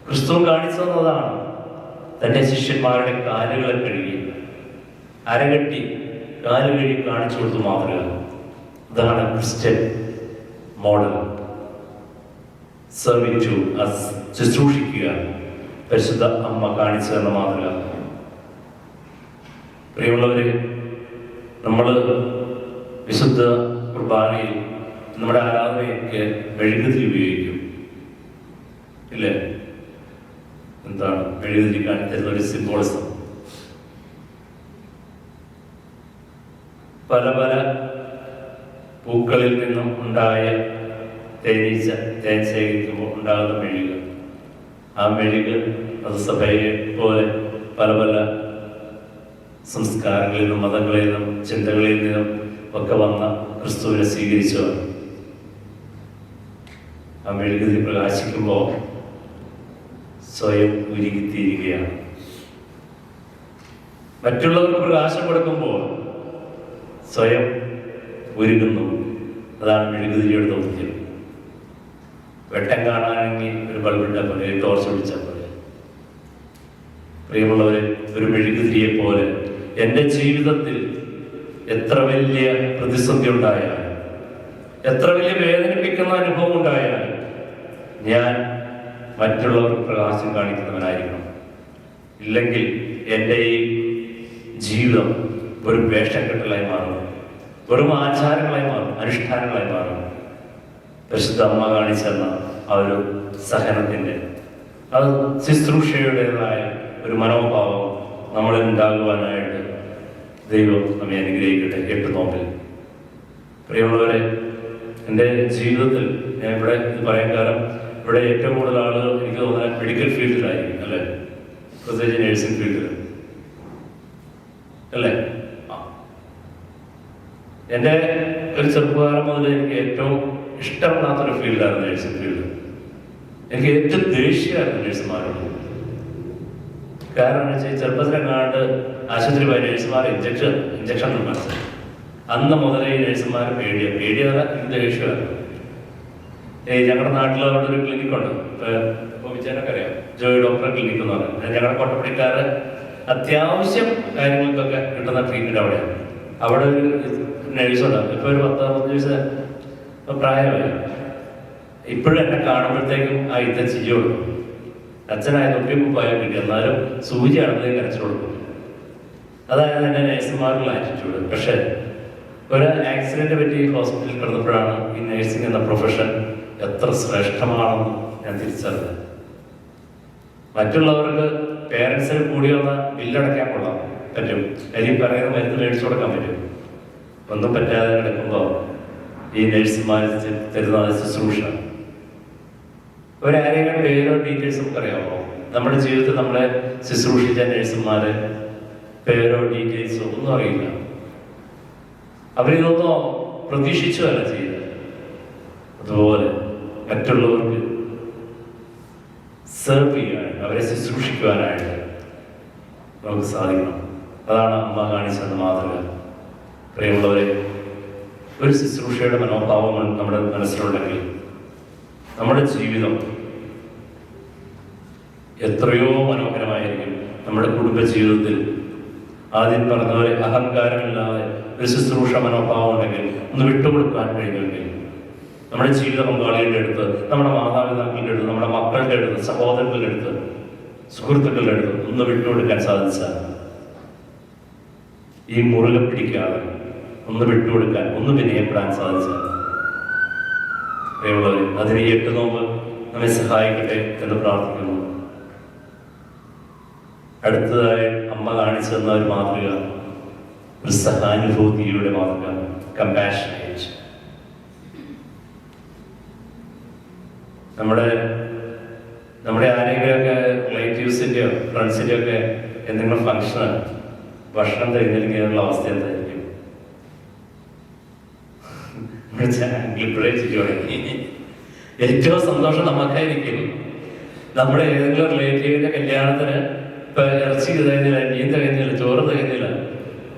ക്രിസ്തു കാണിച്ചു തന്നതാണ് തൻ്റെ ശിഷ്യന്മാരുടെ കാലുകളെ കഴുകി, അരകെട്ടി കാല് കഴുകി കാണിച്ചു കൊടുത്തു മാതൃക. അതാണ് ക്രിസ്ത്യൻ മോഡൽ. സർവിച്ചു, ശുശ്രൂഷിക്കുക, പരിശുദ്ധ അമ്മ കാണിച്ചു തന്ന മാതൃക. പ്രിയമുള്ളവര്, നമ്മൾ വിശുദ്ധ കുർബാനയിൽ നമ്മുടെ ആരാധനയൊക്കെ മെഴുകുതിരി ഉപയോഗിക്കും, ഇല്ലേ? എന്താണ് മെഴുകുതിരി കാണിത്തരുന്ന ഒരു സിംബോളിസം? പല പല പൂക്കളിൽ നിന്നും ഉണ്ടായ തേനീച്ച തേൻ ശേഖരിക്കുമ്പോൾ ഉണ്ടാകുന്ന മെഴുക്, ആ മെഴുക് അത് സഭയെ പോലെ പല പല സംസ്കാരങ്ങളിൽ നിന്നും മതങ്ങളിൽ നിന്നും ചിന്തകളിൽ നിന്നും ഒക്കെ വന്ന ക്രിസ്തുവിനെ സ്വീകരിച്ചവർ. ആ മെഴുകുതിരി പ്രകാശിക്കുമ്പോൾ സ്വയം ഉരുകിത്തീരുകയാണ്. മറ്റുള്ളവർക്ക് പ്രകാശം കൊടുക്കുമ്പോൾ സ്വയം ഉരുകുന്നു. അതാണ് മെഴുകുതിരിയുടെ ദൗത്യം. വെട്ടം കാണാനെങ്കിൽ ഒരു ബൾബിട്ടാൽ പോലെ, ഒരു ടോർച്ച് പിടിച്ചാൽ പോലെ. പ്രിയമുള്ളവരെ, ഒരു മെഴുകുതിരിയെ പോലെ എൻ്റെ ജീവിതത്തിൽ എത്ര വലിയ പ്രതിസന്ധി ഉണ്ടായാലും, എത്ര വലിയ വേദനിപ്പിക്കുന്ന അനുഭവം ഉണ്ടായാലും ഞാൻ മറ്റുള്ളവർക്ക് പ്രകാശം കാണിക്കുന്നവനായിരിക്കണം. ഇല്ലെങ്കിൽ എൻ്റെ ഈ ജീവിതം ഒരു വേഷക്കെട്ടലായി മാറും, വെറും ആചാരങ്ങളായി മാറും, അനുഷ്ഠാനങ്ങളായി മാറും. പരിശുദ്ധ അമ്മ കാണിച്ചെന്ന ആ ഒരു സഹനത്തിൻ്റെ, അത് ശുശ്രൂഷയുടേതായ ഒരു മനോഭാവം നമ്മളിൽ ഉണ്ടാകുവാനായിട്ട് ദൈവം നമ്മെ അനുഗ്രഹിക്കട്ടെ. 8 നോമ്പിൽ പ്രിയമുള്ളവരെ, എൻ്റെ ജീവിതത്തിൽ ഞാൻ ഇവിടെ ഇത് പറയാൻ കാരണം, ഇവിടെ ഏറ്റവും കൂടുതൽ ആളുകൾ എനിക്ക് തോന്നുന്നത് മെഡിക്കൽ ഫീൽഡിലായിരിക്കും, അല്ലേ? പ്രത്യേകിച്ച് നഴ്സിംഗ് ഫീൽഡിൽ, അല്ലേ? എൻ്റെ ഒരു ചെറുപ്പകാലം മുതൽ എനിക്ക് ഏറ്റവും ഇഷ്ടമില്ലാത്തൊരു ഫീൽഡായിരുന്നു നഴ്സിംഗ് ഫീൽഡ്. എനിക്ക് ഏറ്റവും ദേഷ്യമായിരുന്നു നഴ്സുമാരോട്. കാരണം എന്ന് വെച്ചാൽ ചെറുപ്പത്തിലെങ്ങാണ്ട് ആശുപത്രി പോയ നഴ്സുമാർ ഇഞ്ചക്ഷൻ മനസ്സിലായി. അന്ന് മുതലേ ഈ നഴ്സുമാർ പേടിയതല്ല, എനിക്ക് ദേഷ്യമായിരുന്നു. ഞങ്ങളുടെ നാട്ടിൽ അവിടെ ഒരു ക്ലിനിക്കുണ്ട്, ഇപ്പോൾ വിജയനൊക്കെ അറിയാം, ജോയി ഡോക്ടർ ക്ലിനിക്ക് എന്ന് പറയുന്നത്. ഞങ്ങളുടെ കൊട്ടപ്പടിക്കാര് അത്യാവശ്യം കാര്യങ്ങൾക്കൊക്കെ കിട്ടുന്ന ട്രീറ്റ്മെന്റ് അവിടെയാണ്. അവിടെ ഒരു നഴ്സുണ്ട്, ഇപ്പൊ ഒരു 10-15 വയസ്സ് പ്രായമായി. ഇപ്പോഴും എന്നെ കാണുമ്പോഴത്തേക്കും ആ ഇത്ത ചിരി കൊടുക്കും. അച്ഛനായ തൊട്ടിക്കുപ്പായാൽ കിട്ടി, എന്നാലും സൂചി ആണെന്നതിന് കരച്ചു കൊടുക്കും. അതായത് എൻ്റെ നഴ്സുമാരുടെ ആറ്റിറ്റ്യൂഡ്. പക്ഷെ ഒരു ആക്സിഡന്റ് പറ്റി ഹോസ്പിറ്റലിൽ കിടന്നപ്പോഴാണ് ഈ നഴ്സിംഗ് എന്ന പ്രൊഫഷൻ എത്ര ശ്രേഷ്ഠമാണെന്ന് ഞാൻ തിരിച്ചറിഞ്ഞത്. മറ്റുള്ളവർക്ക് പേരൻസിന് കൂടി വന്ന ബില്ലടയ്ക്കാൻ കൊള്ളാം, പറ്റും, അല്ലെങ്കിൽ പറയുന്ന മരുന്ന് മേടിച്ചു കൊടുക്കാൻ പറ്റും. ഒന്നും പറ്റാതെ കിടക്കുമ്പോൾ ഈ നഴ്സുമാർ തരുന്ന ശുശ്രൂഷ. ഒരാരെയും പേരോ ഡീറ്റെയിൽസ് നമുക്ക് അറിയാമോ? നമ്മുടെ ജീവിതത്തിൽ നമ്മളെ ശുശ്രൂഷിച്ച നഴ്സുമാരെ പേരോ ഡീറ്റെയിൽസോ ഒന്നും അറിയില്ല. അവരിതൊന്നും പ്രതീക്ഷിച്ചുവല്ല ചെയ്യുന്നത്. അതുപോലെ മറ്റുള്ളവർക്ക് സെർവ് ചെയ്യാനായിട്ട്, അവരെ ശുശ്രൂഷിക്കുവാനായിട്ട് നമുക്ക് സാധിക്കണം. അതാണ് അമ്മ കാണിച്ചത് മാതൃക. പ്രിയമുള്ളവരെ, ഒരു ശുശ്രൂഷയുടെ മനോഭാവം നമ്മുടെ മനസ്സിലുണ്ടെങ്കിൽ നമ്മുടെ ജീവിതം എത്രയോ മനോഹരമായിരിക്കും. നമ്മുടെ കുടുംബ ജീവിതത്തിൽ ആദ്യം പറഞ്ഞതുപോലെ അഹങ്കാരമില്ലാതെ ഒരു ശുശ്രൂഷ മനോഭാവം ഉണ്ടെങ്കിൽ, ഒന്ന് വിട്ടുകൊടുക്കാൻ കഴിയുമെങ്കിൽ, നമ്മുടെ ജീവിത പങ്കാളികളുടെ അടുത്ത്, നമ്മുടെ മാതാപിതാക്കളുടെ അടുത്ത്, നമ്മുടെ മക്കളുടെ അടുത്ത്, സഹോദരങ്ങളുടെ അടുത്ത്, സുഹൃത്തുക്കളുടെ അടുത്ത് ഒന്ന് വിട്ടുകൊടുക്കാൻ സാധിച്ചാൽ, ഈ മുറുകെ പിടിക്കാതെ ഒന്ന് വിട്ടുകൊടുക്കാൻ, ഒന്ന് വിനയപ്പെടാൻ സാധിച്ചാൽ, പ്രിയമുള്ളവരെ, അതിന് ഈ 8 നോമ്പ് നമ്മെ സഹായിക്കട്ടെ എന്ന് പ്രാർത്ഥിക്കുന്നു. അടുത്തതായി അമ്മ കാണിച്ചു തന്ന ഒരു മാതൃക, ഒരു സഹാനുഭൂതിയുടെ മാതൃക, കമ്പാഷനേറ്റ്. നമ്മുടെ ആരെങ്കിലുമൊക്കെ റിലേറ്റീവ്സിൻ്റെയോ ഫ്രണ്ട്സിൻ്റെയോ ഒക്കെ എന്തെങ്കിലും ഫംഗ്ഷന് ഭക്ഷണം തിരഞ്ഞെടുക്കാനുള്ള അവസ്ഥ എന്തായിരിക്കും? ഏറ്റവും സന്തോഷം നമുക്കായിരിക്കും. നമ്മുടെ ഏതെങ്കിലും റിലേറ്റീവിന്റെ കല്യാണത്തിന് ഇപ്പൊ ഇറച്ചി തികഞ്ഞില്ല, മീൻ തികഞ്ഞില്ല, ചോറ് തികഞ്ഞില്ല,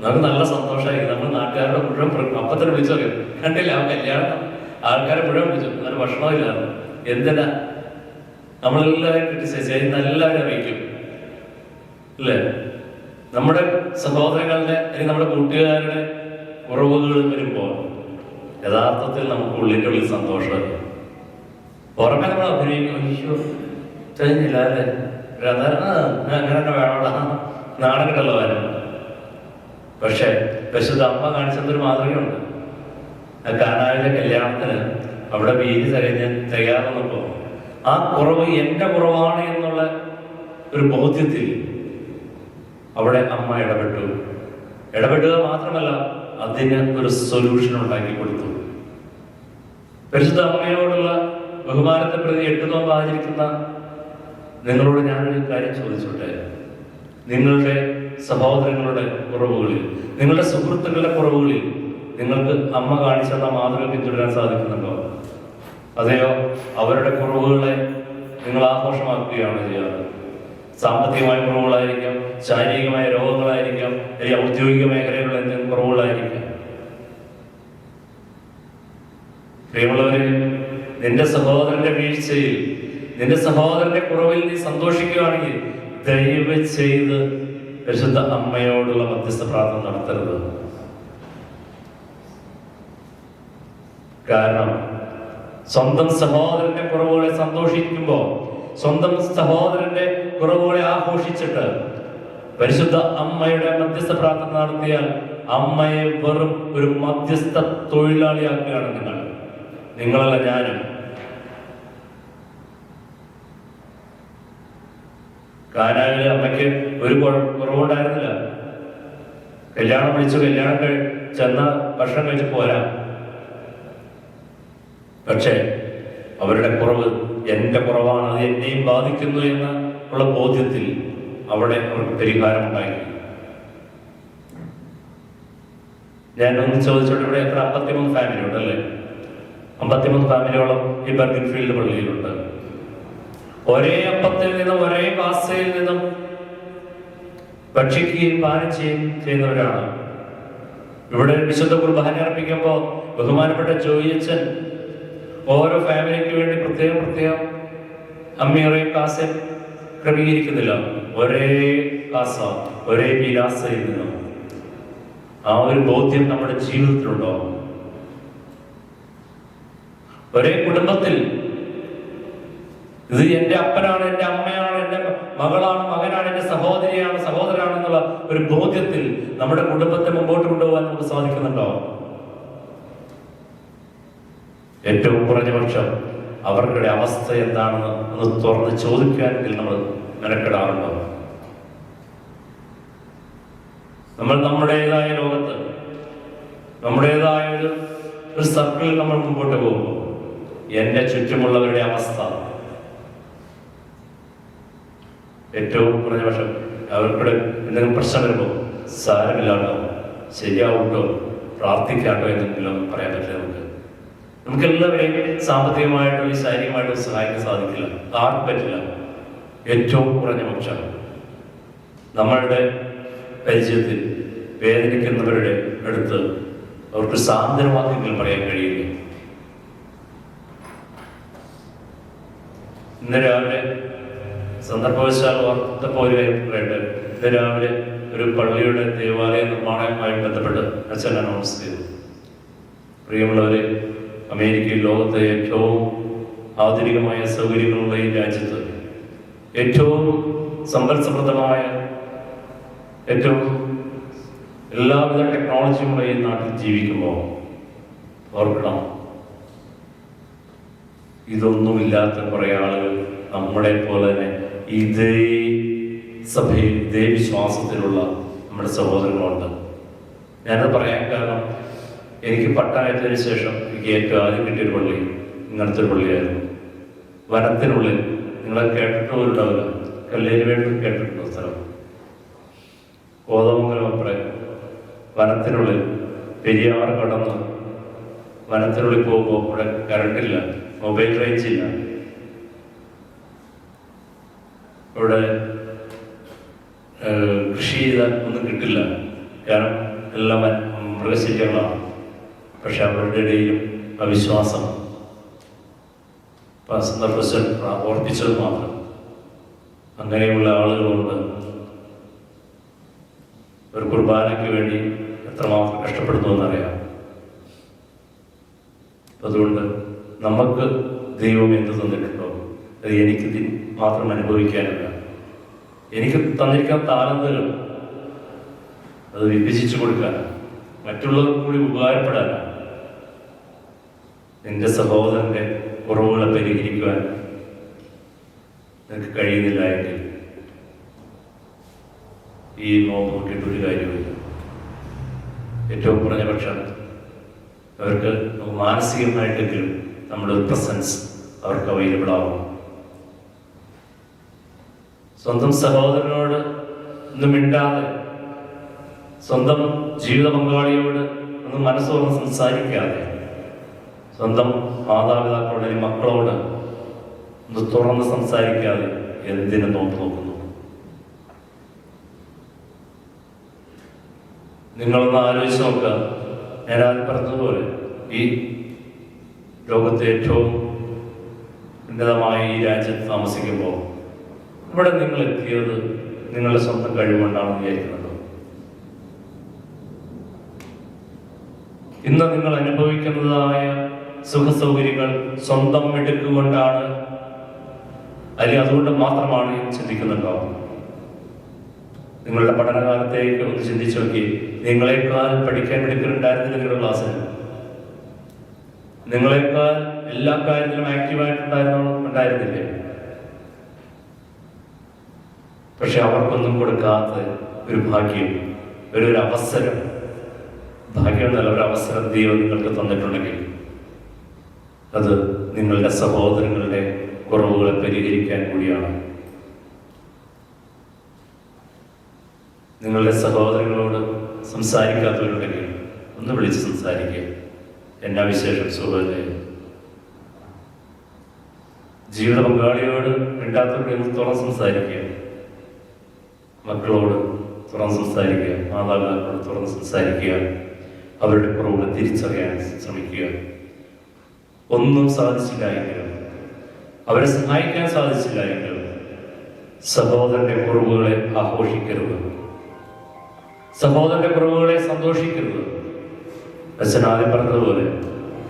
നമുക്ക് നല്ല സന്തോഷമായിരിക്കും. നമ്മൾ നാട്ടുകാരുടെ മുഴുവൻ അപ്പത്തിന് വിളിച്ചോക്കെ കണ്ടില്ല, ആ കല്യാണം ആൾക്കാരെ മുഴുവൻ വിളിച്ചു, അങ്ങനെ ഭക്ഷണമില്ല. എന്തിനാ നമ്മളെല്ലാവരും ക്രിറ്റിസൈസ് എല്ലാവരും അറിയിക്കും അല്ലേ? നമ്മുടെ സഹോദരങ്ങളുടെ അല്ലെങ്കിൽ നമ്മുടെ കൂട്ടുകാരുടെ കുറവുകൾ വരുമ്പോൾ യഥാർത്ഥത്തിൽ നമുക്ക് ഉള്ളിൻ്റെ ഉള്ളിൽ സന്തോഷമല്ല. പുറമെ നമ്മൾ അഭിനയിക്കും, അയ്യോ കഴിഞ്ഞില്ല അല്ലേ, അങ്ങനെ തന്നെ വേണോടാ, നാണം കിട്ടല്ലോ വരാൻ. പക്ഷെ പരിശുദ്ധ അമ്മ കാണിച്ചതൊരു മാതൃകയുണ്ട്. കാനായിലെ കല്യാണത്തിന് അവിടെ വീതി തികയാതെ വന്നപ്പോൾ ആ കുറവ് എൻ്റെ കുറവാണ് എന്നുള്ള ഒരു ബോധ്യത്തിൽ അവിടെ അമ്മ ഇടപെടുക മാത്രമല്ല, അതിന് ഒരു സൊല്യൂഷൻ ഉണ്ടാക്കി കൊടുത്തു. പരിശുദ്ധ അമ്മയോടുള്ള ബഹുമാനത്തെ പ്രതി 8 നോമ്പ് ആചരിക്കുന്ന നിങ്ങളോട് ഞാനൊരു കാര്യം ചോദിച്ചോട്ടെ. നിങ്ങളുടെ സഹോദരങ്ങളുടെ കുറവുകളിൽ, നിങ്ങളുടെ സുഹൃത്തുക്കളുടെ കുറവുകളിൽ നിങ്ങൾക്ക് അമ്മ കാണിച്ചെന്ന മാതൃക പിന്തുടരാൻ സാധിക്കുന്നുണ്ടോ? അതെയോ അവരുടെ കുറവുകളെ നിങ്ങൾ ആഘോഷമാക്കുകയാണ് ചെയ്യാറ്? സാമ്പത്തികമായ കുറവുകളായിരിക്കാം, ശാരീരികമായ രോഗങ്ങളായിരിക്കാം, അല്ലെങ്കിൽ ഔദ്യോഗിക മേഖലയിലുള്ള എന്തെങ്കിലും കുറവുകളായിരിക്കാം. പ്രിയമുള്ളവരെ, നിന്റെ സഹോദരന്റെ വീഴ്ചയിൽ, നിന്റെ സഹോദരന്റെ കുറവിൽ നീ സന്തോഷിക്കുകയാണെങ്കിൽ ദയവ് ചെയ്ത് പരിശുദ്ധ അമ്മയോടുള്ള മധ്യസ്ഥ പ്രാർത്ഥന നടത്തരുത്. കാരണം സ്വന്തം സഹോദരന്റെ കുറവുകളെ സന്തോഷിക്കുമ്പോൾ, സ്വന്തം സഹോദരന്റെ കുറവുകളെ ആഘോഷിച്ചിട്ട് പരിശുദ്ധ അമ്മയുടെ മധ്യസ്ഥ പ്രാർത്ഥന നടത്തിയാൽ അമ്മയെ വെറും ഒരു മധ്യസ്ഥ തൊഴിലാളിയാക്കുകയാണ് നിങ്ങളല്ല ഞാനും. കാനായിലെ അമ്മയ്ക്ക് ഒരു കുറവുണ്ടായിരുന്നില്ല. കല്യാണം വിളിച്ചു, കല്യാണം ചെന്ന ഭക്ഷണം കഴിച്ച് പോരാ. പക്ഷേ അവരുടെ കുറവ് എൻ്റെ കുറവാണ്, അത് എന്നെയും ബാധിക്കുന്നു എന്ന് ഉള്ള ബോധ്യത്തിൽ അവിടെ അവർക്ക് പരിഹാരമുണ്ടായി. ഞാനൊന്ന് ചോദിച്ചോട്ടെ, ഇവിടെ എത്ര 53 ഫാമിലി ഉണ്ടല്ലേ? 53 ഫാമിലിയോളം ഈ ബർഗൻഫീൽഡ് പള്ളിയിലുണ്ട്. ഒരേ അപ്പത്തിൽ നിന്നും ഒരേ പാസയിൽ നിന്നും ഭക്ഷിക്കുകയും പാനം ചെയ്യുന്നവരാണ്. ഇവിടെ വിശുദ്ധ കുർബാന അർപ്പിക്കുമ്പോൾ ബഹുമാനപ്പെട്ട ജോയിച്ചൻ ഓരോ ഫാമിലിക്ക് വേണ്ടി പ്രത്യേകം അമ്മയുടെയും കാസ ക്രമീകരിക്കുന്നില്ല. ഒരേ കാസ, ഒരേ വിലാസയിൽ നിന്നും. ആ ഒരു ബോധ്യം നമ്മുടെ ജീവിതത്തിലുണ്ടോ? ഒരേ കുടുംബത്തിൽ ഇത് എൻ്റെ അപ്പനാണ്, എൻ്റെ അമ്മയാണ്, എൻ്റെ മകളാണ്, മകനാണ്, എൻ്റെ സഹോദരനാണെന്നുള്ള ഒരു ബോധ്യത്തിൽ നമ്മുടെ കുടുംബത്തെ മുമ്പോട്ട് കൊണ്ടുപോകാൻ നമുക്ക് സാധിക്കുന്നുണ്ടോ? ഏറ്റവും കുറഞ്ഞ പക്ഷം അവരുടെ അവസ്ഥ എന്താണെന്ന് ഒന്ന് തുറന്ന് ചോദിക്കാനെങ്കിൽ നമ്മൾ മെനക്കെടാറുണ്ടോ? നമ്മൾ നമ്മുടേതായ ലോകത്ത്, നമ്മുടേതായ ഒരു സർക്കിളിൽ നമ്മൾ മുമ്പോട്ട് പോകുമ്പോൾ എൻ്റെ ചുറ്റുമുള്ളവരുടെ അവസ്ഥ ഏറ്റവും കുറഞ്ഞ പക്ഷം അവർക്കൂടെ എന്തെങ്കിലും പ്രശ്നം വരുമ്പോൾ സാരമില്ലാണ്ടോ, ശരിയാവുണ്ടോ, പ്രാർത്ഥിക്കാട്ടോ എന്നെങ്കിലും പറയാൻ പറ്റില്ല. നമുക്കെല്ലാവരെയും സാമ്പത്തികമായിട്ടും ശാരീരികമായിട്ടും സഹായിക്കാൻ സാധിക്കില്ല, ആർക്കും പറ്റില്ല. ഏറ്റവും കുറഞ്ഞ പക്ഷം നമ്മളുടെ പരിചയത്തിൽ വേദനിക്കുന്നവരുടെ അടുത്ത് അവർക്ക് സാന്ത്വനവാക്യങ്ങൾ പറയാൻ കഴിയില്ല. ഇന്ന് രാവിലെ സന്ദർഭവശാൽ ഓർത്തപ്പോലെയായിട്ട് ഇന്ന് രാവിലെ ഒരു പള്ളിയുടെ ദേവാലയ നിർമ്മാണവുമായി ബന്ധപ്പെട്ട് അച്ഛൻ അനൗൺസ് ചെയ്തു. പ്രിയമുള്ളവരെ, അമേരിക്കയിൽ ലോകത്തെ ഏറ്റവും ആധുനികമായ സൗകര്യങ്ങളുള്ള ഈ രാജ്യത്ത് ഏറ്റവും സമ്പൽ സമൃദ്ധമായ, ഏറ്റവും എല്ലാവിധ ടെക്നോളജിയുമുള്ള ഈ നാട്ടിൽ ജീവിക്കുമ്പോൾ ഓർക്കണം, ഇതൊന്നുമില്ലാത്ത കുറേ ആളുകൾ നമ്മളെ പോലെ തന്നെ ഇതേ സഭയിൽ ഇതേ വിശ്വാസത്തിലുള്ള നമ്മുടെ സഹോദരങ്ങളുണ്ട്. ഞാനത് പറയാൻ കാരണം, എനിക്ക് പട്ടായത്തിന് ശേഷം എനിക്ക് ഏറ്റവും ആദ്യം കിട്ടിയൊരു പള്ളി ഇങ്ങനത്തെ ഒരു പള്ളിയായിരുന്നു. വനത്തിനുള്ളിൽ, നിങ്ങളെ കേട്ടിട്ടുണ്ടാവില്ല, കല്ലേരുവേട് കേട്ടിട്ടുണ്ടോ സ്ഥലം? കോതമംഗലം അപ്പുറം വനത്തിനുള്ളിൽ പെരിയാർ കടന്ന് വനത്തിനുള്ളിൽ പോകുമ്പോൾ ഇവിടെ കറണ്ടില്ല, മൊബൈൽ റേഞ്ച് ഇല്ല. ഇവിടെ കൃഷി ചെയ്താൽ ഒന്നും കിട്ടില്ല, കാരണം എല്ലാം മൃഗശല്യങ്ങളാണ്. പക്ഷെ അവരുടെ ഇടയിലും അവിശ്വാസം ഓർപ്പിച്ചത് മാത്രം. അങ്ങനെയുള്ള ആളുകളുണ്ട്. ഒരു കുർബാനയ്ക്ക് വേണ്ടി എത്രമാത്രം കഷ്ടപ്പെടുന്നുവെന്നറിയാം. അതുകൊണ്ട് നമുക്ക് ദൈവം എന്ത് തന്നിട്ടുണ്ടോ അത് എനിക്ക് മാത്രം അനുഭവിക്കാനില്ല. എനിക്ക് തന്നിരിക്കാൻ താലന്തരം അത് വിഭജിച്ചു കൊടുക്കാനാണ്, മറ്റുള്ളവർക്ക് കൂടി ഉപകാരപ്പെടാനാണ്. നിന്റെ സഹോദരന്റെ കുറവുകളെ പരിഹരിക്കുവാൻ നിനക്ക് കഴിയുന്നില്ല എങ്കിൽ ഈ നോമ്പ് നോക്കിയിട്ട് ഒരു കാര്യമില്ല. ഏറ്റവും കുറഞ്ഞ പക്ഷം അവർക്ക് മാനസികമായിട്ടെങ്കിലും നമ്മുടെ ഒരു പ്രസൻസ് അവർക്ക് അവൈലബിൾ ആവും. സ്വന്തം സഹോദരനോട് ഒന്നും മിണ്ടാതെ, സ്വന്തം ജീവിത പങ്കാളിയോട് ഒന്നും മനസ്സോർന്ന് സംസാരിക്കാതെ, സ്വന്തം മാതാപിതാക്കളോട് അല്ലെങ്കിൽ മക്കളോട് ഒന്ന് തുറന്ന് സംസാരിക്കാതെ എന്തിനു നോമ്പ് നോക്കുന്നു? നിങ്ങളൊന്ന് ആലോചിച്ച് നോക്കുക. ഞാൻ ആദ്യം പറഞ്ഞതുപോലെ ഈ ലോകത്തെ ഏറ്റവും ഉന്നതമായ ഈ രാജ്യത്ത് താമസിക്കുമ്പോൾ ഇവിടെ നിങ്ങൾ എത്തിയത് നിങ്ങളുടെ സ്വന്തം കഴിവുകൊണ്ടാണെന്ന് വിചാരിക്കുന്നുണ്ടോ? ഇന്ന് നിങ്ങൾ അനുഭവിക്കുന്നതായ സുഖസൗകര്യങ്ങൾ സ്വന്തം എടുക്കുകൊണ്ടാണ്, അല്ലെങ്കിൽ അതുകൊണ്ട് മാത്രമാണ് ചിന്തിക്കുന്നുണ്ടോ? നിങ്ങളുടെ പഠനകാലത്തേക്ക് ഒന്ന് ചിന്തിച്ചു നോക്കി. നിങ്ങളെക്കാൾ പഠിക്കാൻ എടുക്കുന്നുണ്ടായിരുന്നില്ല നിങ്ങളുടെ ക്ലാസ്സിൽ, നിങ്ങളെക്കാൾ എല്ലാ കാര്യത്തിലും ആക്റ്റീവായിട്ടുണ്ടായിരുന്നില്ലേ? പക്ഷെ അവർക്കൊന്നും കൊടുക്കാത്ത ഒരു ഭാഗ്യം, ഒരു അവസരം, ഭാഗ്യം എന്നല്ല, ഒരു അവസരം ദൈവം നിങ്ങൾക്ക് തന്നിട്ടുണ്ടെങ്കിൽ അത് നിങ്ങളുടെ സഹോദരങ്ങളുടെ കുറവുകളെ പരിഹരിക്കാൻ കൂടിയാണ്. നിങ്ങളുടെ സഹോദരങ്ങളോട് സംസാരിക്കാത്തവരുണ്ടെങ്കിൽ ഒന്ന് വിളിച്ച് സംസാരിക്കുക. എന്നാ വിശേഷം സുഹൃത്തേ? ജീവിത പങ്കാളിയോട് മിണ്ടാത്തവരുടെ ഒന്ന് തുറന്ന് സംസാരിക്കുക, മക്കളോട് തുറന്ന് സംസാരിക്കുക, മാതാപിതാക്കളോട് തുറന്ന് സംസാരിക്കുക, അവരുടെ കുറവുകൾ തിരിച്ചറിയാൻ ശ്രമിക്കുക. ഒന്നും സാധിച്ചില്ല എങ്കിലും, അവരെ സഹായിക്കാൻ സാധിച്ചില്ല എങ്കിലും സഹോദരന്റെ കുറവുകളെ ആഘോഷിക്കരുത്, സഹോദരന്റെ കുറവുകളെ സന്തോഷിക്കരുത്. അച്ഛൻ ആദ്യം പറഞ്ഞതുപോലെ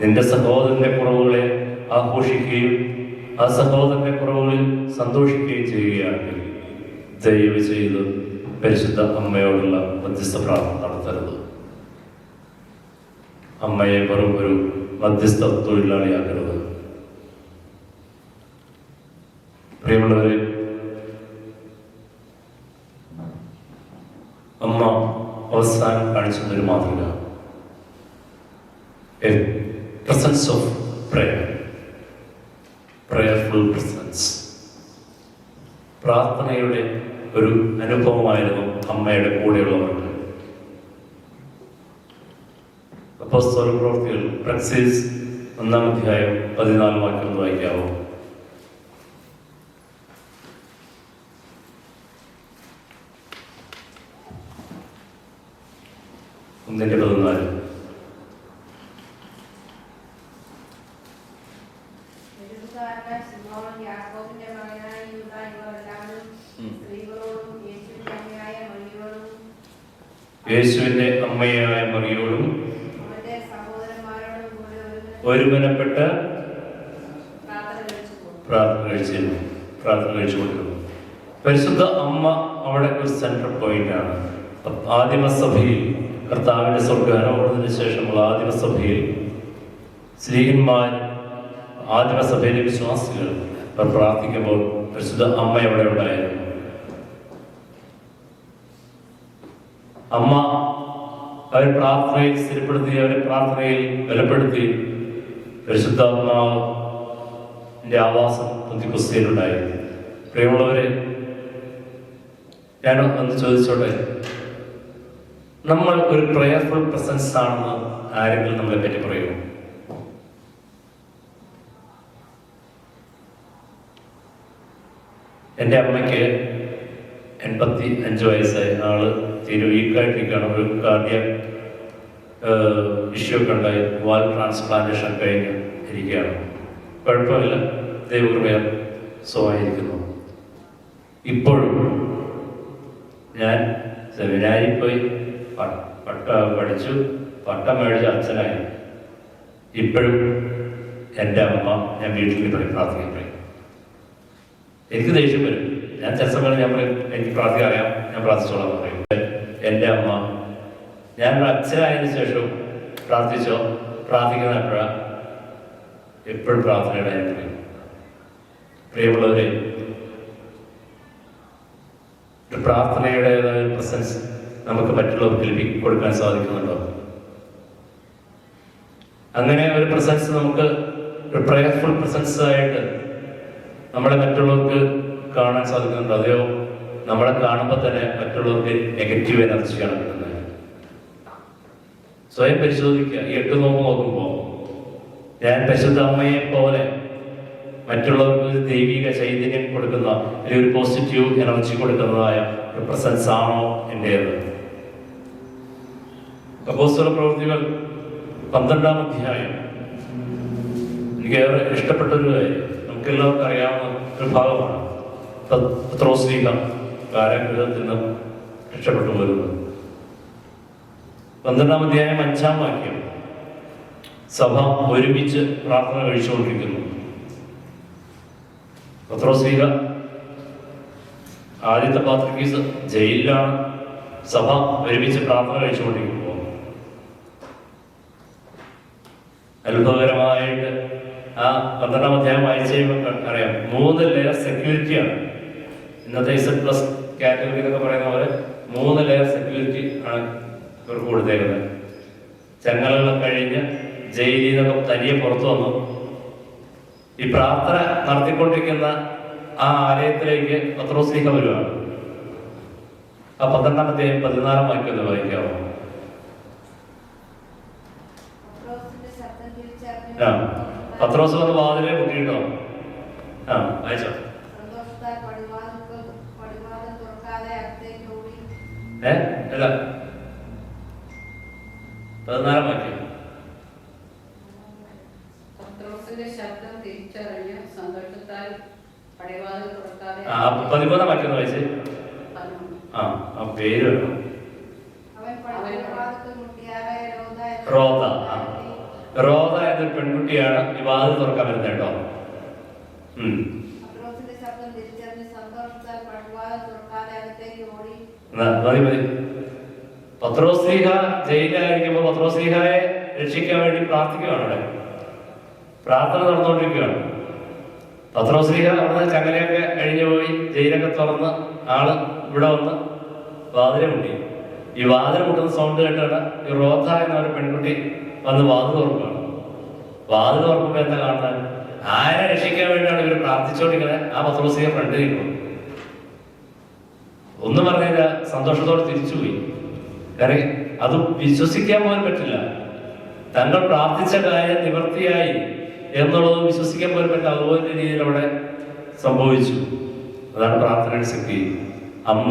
നിന്റെ സഹോദരന്റെ കുറവുകളെ ആഘോഷിക്കുകയും ആ സഹോദരന്റെ കുറവുകളിൽ സന്തോഷിക്കുകയും ചെയ്യുകയാണെങ്കിൽ ദയവ് ചെയ്ത് പരിശുദ്ധ അമ്മയോടുള്ള മധ്യസ്ഥ പ്രാർത്ഥന നടത്തരുത്. അമ്മയെ വെറും ഒരു മധ്യസ്ഥ തൊഴിലാളിയാക്കരുത്. പ്രിയമുള്ളവരെ, അമ്മ അവസാനം കാണിച്ചൊരു മാതൃക, a presence of prayer, prayerful presence. പ്രാർത്ഥനയുടെ ഒരു അനുഭവമായിരുന്നു അമ്മയുടെ കൂടെയുള്ളവർക്ക്. അപ്പോസ്തല പ്രവൃത്തികൾ പ്രക്സിസ് 1-ാം അധ്യായം 14 വാക്യം ഒന്ന് വായിക്കാവോ? ഒന്നിന്റെ 14. യേശുവിന്റെ അമ്മയായ മറിയോടും ഒരുമനപ്പെട്ട് പ്രാർത്ഥന കഴിച്ചു കൊടുക്കുന്നു. പരിശുദ്ധ അമ്മ അവിടെ ഒരു സെൻട്രൽ പോയിന്റ് ആണ്. ആദിമസഭയിൽ കർത്താവിന്റെ സ്വർഗ്ഗാരോഹണത്തിന് ശേഷമുള്ള ആദിമസഭയിൽ സ്ലീഹന്മാർ, ആദിമസഭയിലെ വിശ്വാസികൾ അവർ പ്രാർത്ഥിക്കുമ്പോൾ പരിശുദ്ധ അമ്മ അവിടെ ഉണ്ടായിരുന്നു. അമ്മ അവരെ പ്രാർത്ഥനയിൽ സ്ഥിരപ്പെടുത്തി, അവരെ പ്രാർത്ഥനയിൽ ബലപ്പെടുത്തി. പരിശുദ്ധാത്മാവിന്റെ ആവാസം പെന്തക്കോസ്തിയിലുണ്ടായി. പ്രിയമുള്ളവരെ, ഞാൻ ഒന്ന് ചോദിച്ചോട്ടെ, നമ്മൾ ഒരു പ്രയർഫുൾ പ്രസൻസ് ആണെന്ന് ആരെങ്കിലും നമ്മളെ പറ്റി പറയുമോ? എൻ്റെ അമ്മയ്ക്ക് 85 വയസ്സായി. ആള് തീരെ വീക്കായിട്ടിരിക്കുകയാണ്. ഒരു കാർഡിയക് ഇഷ്യൂ ഒക്കെ ഉണ്ടായി. വാൽ ട്രാൻസ്പ്ലാന്റേഷൻ കഴിഞ്ഞ് ഇരിക്കുകയാണ്. കുഴപ്പമില്ല, ദൈവകൃപയാൽ സുഖമായിരിക്കുന്നു. ഇപ്പോഴും ഞാൻ സെമിനാരിൽ പോയി പഠിച്ചു, പട്ടം മേടിച്ച അച്ഛനായി. ഇപ്പോഴും എൻ്റെ അമ്മ ഞാൻ വീട്ടിൽ പോയി പ്രാർത്ഥിക്കട്ടെ. എനിക്ക് ദേഷ്യം വരും. ഞാൻ ചില സമയം ഞാൻ പറയും, എനിക്ക് പ്രാർത്ഥിക്കാൻ അറിയാം, ഞാൻ പ്രാർത്ഥിച്ചോളാം പറയും. എൻ്റെ അമ്മ ഞാൻ അച്ഛനായതിനു ശേഷം പ്രാർത്ഥിച്ചോ, പ്രാർത്ഥിക്കുന്ന എപ്പോഴാണ്? എപ്പോഴും പ്രാർത്ഥനയുടെ പറയും. പ്രിയമുള്ളവരെ, ഒരു പ്രാർത്ഥനയുടേതായ പ്രസൻസ് നമുക്ക് മറ്റുള്ളവർക്ക് കൊടുക്കാൻ സാധിക്കുന്നുണ്ടോ? അങ്ങനെ ഒരു പ്രസൻസ് നമുക്ക് ഒരു പ്രയർഫുൾ പ്രസൻസ് ആയിട്ട് നമ്മളെ മറ്റുള്ളവർക്ക് കാണാൻ സാധിക്കുന്നുണ്ടോ? അതെയോ നമ്മളെ കാണുമ്പോൾ തന്നെ മറ്റുള്ളവർക്ക് നെഗറ്റീവ് എനർജിയാണ് കിട്ടുന്നത്? സ്വയം പരിശോധിക്കുക. ഈ 8 നോമ്പ് നോക്കുമ്പോൾ ഞാൻ പരിശുദ്ധ അമ്മയെ പോലെ മറ്റുള്ളവർക്ക് ഒരു ദൈവിക ചൈതന്യം കൊടുക്കുന്ന, അല്ലെങ്കിൽ ഒരു പോസിറ്റീവ് എനർജി കൊടുക്കുന്നതായ ഒരു പ്രസൻസ് ആണോ എൻ്റേത്? അപ്പോസ്തല പ്രവൃത്തികൾ 12-ാം അധ്യായം എനിക്ക് ഏറെ ഇഷ്ടപ്പെട്ട ഒരു കാര്യം, നമുക്ക് എല്ലാവർക്കും അറിയാവുന്ന ഒരു ഭാഗമാണ്. പത്രോസ്ലീഹ കാരാഗൃഹത്തിൽ നിന്ന് രക്ഷപ്പെട്ടു വരുന്നത്. 12-ാം അധ്യായം 5-ാം വാക്യം, സഭ ഒരുമിച്ച് പ്രാർത്ഥന കഴിച്ചുകൊണ്ടിരിക്കുന്നു. പത്രോസ്ലീഹ ആദ്യത്തെ പാത്രികീസ് ജയിലിലാണ്. സഭ ഒരുമിച്ച് പ്രാർത്ഥന കഴിച്ചുകൊണ്ടിരിക്കുമ്പോൾ അത്ഭുതകരമായിട്ട് ആ 12-ാം അധ്യായം വായിച്ചു കഴിയുമ്പോൾ അറിയാം, 3 ലെയർ സെക്യൂരിറ്റിയാണ്. ഇന്നത്തെ Z+ കാറ്റഗറി എന്നൊക്കെ പറയുന്ന പോലെ 3 ലെയർ സെക്യൂരിറ്റി ആണ് ഇവർക്ക് കൊടുത്തേക്കുന്നത്. ചങ്ങലകളൊക്കെ കഴിഞ്ഞ് ജയിലിൽ നിന്നൊക്കെ തനിയെ പുറത്തു വന്നു ഈ പ്രാർത്ഥന നടത്തിക്കൊണ്ടിരിക്കുന്ന ആ ആലയത്തിലേക്ക് പത്രോസ്ലീഹ വരുവാണ്. ആ 12-ാം അധ്യായം 14-ാം വാക്യം ഒന്ന് വായിക്കാമോ? പത്രോസ് വന്ന് വാതിലെ മുട്ടിയിട്ടോ? വായിച്ചോ? അല്ല, 14-ാം വാക്യം. ശബ്ദം തിരിച്ചറിഞ്ഞ് സന്തോഷത്താൽ പടിവാതിൽ തുറക്കാതെ 13-ാം വാക്യം ഒന്ന് വായിച്ചേ. ആ പേര് വേണം. റോദ. റോദ എന്നൊരു പെൺകുട്ടിയാണ് ഈ വാതിൽ തുറക്കാൻ വരുന്നത് കേട്ടോ. മതി. പത്രോസ്ലീഹ ജയിലായിരിക്കുമ്പോൾ പത്രോസ്ലീഹയെ രക്ഷിക്കാൻ വേണ്ടി പ്രാർത്ഥിക്കുകയാണ്. അവിടെ പ്രാർത്ഥന നടന്നുകൊണ്ടിരിക്കുകയാണ്. പത്രോസ്ലീഹ അവിടെ ചങ്ങലയൊക്കെ കഴിഞ്ഞു പോയി, ജയിലൊക്കെ തുറന്ന് ആള് ഇവിടെ വന്ന് വാതിലെ മുട്ടി. ഈ വാതിൽ മുട്ടുന്ന സൗണ്ട് കേട്ടാണ് ഈ റോദ എന്ന ഒരു പെൺകുട്ടി വന്ന് വാതിൽ തുറക്കുകയാണ്. വാതിൽ തുറക്കുമ്പോൾ എന്താ കാണുന്നത്? ആരെ രക്ഷിക്കാൻ വേണ്ടിയാണ് ഇവർ പ്രാർത്ഥിച്ചുകൊണ്ടിരിക്കുന്നത്? ആ പത്രോസ്ലീഹ ഫ്രണ്ട് നിൽക്കുന്നു. ഒന്നും പറഞ്ഞില്ല, സന്തോഷത്തോടെ തിരിച്ചുപോയി. കാരണം അത് വിശ്വസിക്കാൻ പോലും പറ്റില്ല. തങ്ങൾ പ്രാർത്ഥിച്ച കാര്യം നിവൃത്തിയായി എന്നുള്ളത് വിശ്വസിക്കാൻ പോലും പറ്റില്ല. അതുപോലെ രീതിയിൽ അവിടെ സംഭവിച്ചു. അതാണ് പ്രാർത്ഥനയുടെ ശക്തി. അമ്മ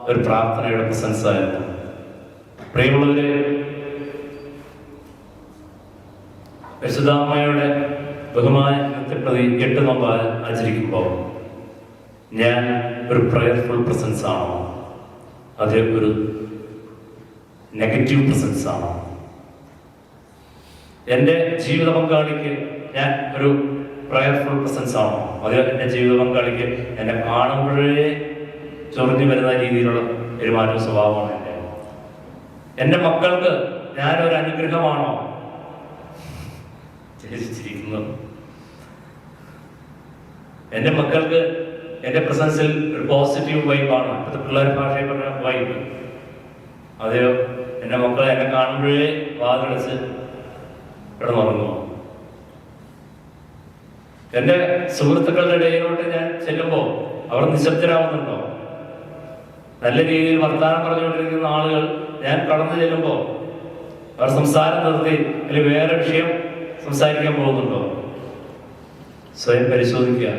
ഒരു പ്രാർത്ഥനയുടെ പ്രസൻസ് ആയിരുന്നു. പ്രിയമുള്ളവരെ, പരിശുദ്ധാമ്മയുടെ ബഹുമാനത്തെ പ്രതി 8 നോമ്പ് ആചരിക്കുമ്പോൾ ഞാൻ ഒരു പ്രയർഫുൾ പ്രസൻസ് ആണോ, അത് ഒരു നെഗറ്റീവ് പ്രസൻസ് ആണോ? എൻ്റെ ജീവിത പങ്കാളിക്ക് ഞാൻ ഒരു പ്രയർഫുൾ പ്രസൻസ് ആണോ, അത് എൻ്റെ ജീവിത പങ്കാളിക്ക് എന്നെ കാണുമ്പോഴേ ചൊറിഞ്ഞു വരുന്ന രീതിയിലുള്ള പെരുമാറ്റ സ്വഭാവമാണ് എൻ്റെ മക്കൾക്ക് ഞാനൊരു അനുഗ്രഹമാണോ? ചിരിച്ചിരിക്കുന്നത്. എൻ്റെ മക്കൾക്ക് എൻ്റെ പ്രസൻസിൽ ഒരു പോസിറ്റീവ് വൈബാണ്. ഇപ്പോഴത്തെ പിള്ളേർ ഭാഷയിൽ പറഞ്ഞ വൈബ്. അതെയോ എൻ്റെ മക്കളെ എന്നെ കാണുമ്പോഴേ വാതിലടച്ച് കിടന്നുറങ്ങുമോ? എൻ്റെ സുഹൃത്തുക്കളുടെ ഇടയിലോട്ട് ഞാൻ ചെല്ലുമ്പോൾ അവർ നിശബ്ദരാകുന്നുണ്ടോ? നല്ല രീതിയിൽ വർത്തമാനം പറഞ്ഞുകൊണ്ടിരിക്കുന്ന ആളുകൾ ഞാൻ കടന്നു ചെല്ലുമ്പോൾ അവർ സംസാരം നിർത്തി അല്ലെങ്കിൽ വേറെ വിഷയം സംസാരിക്കാൻ പോകുന്നുണ്ടോ? സ്വയം പരിശോധിക്കുക.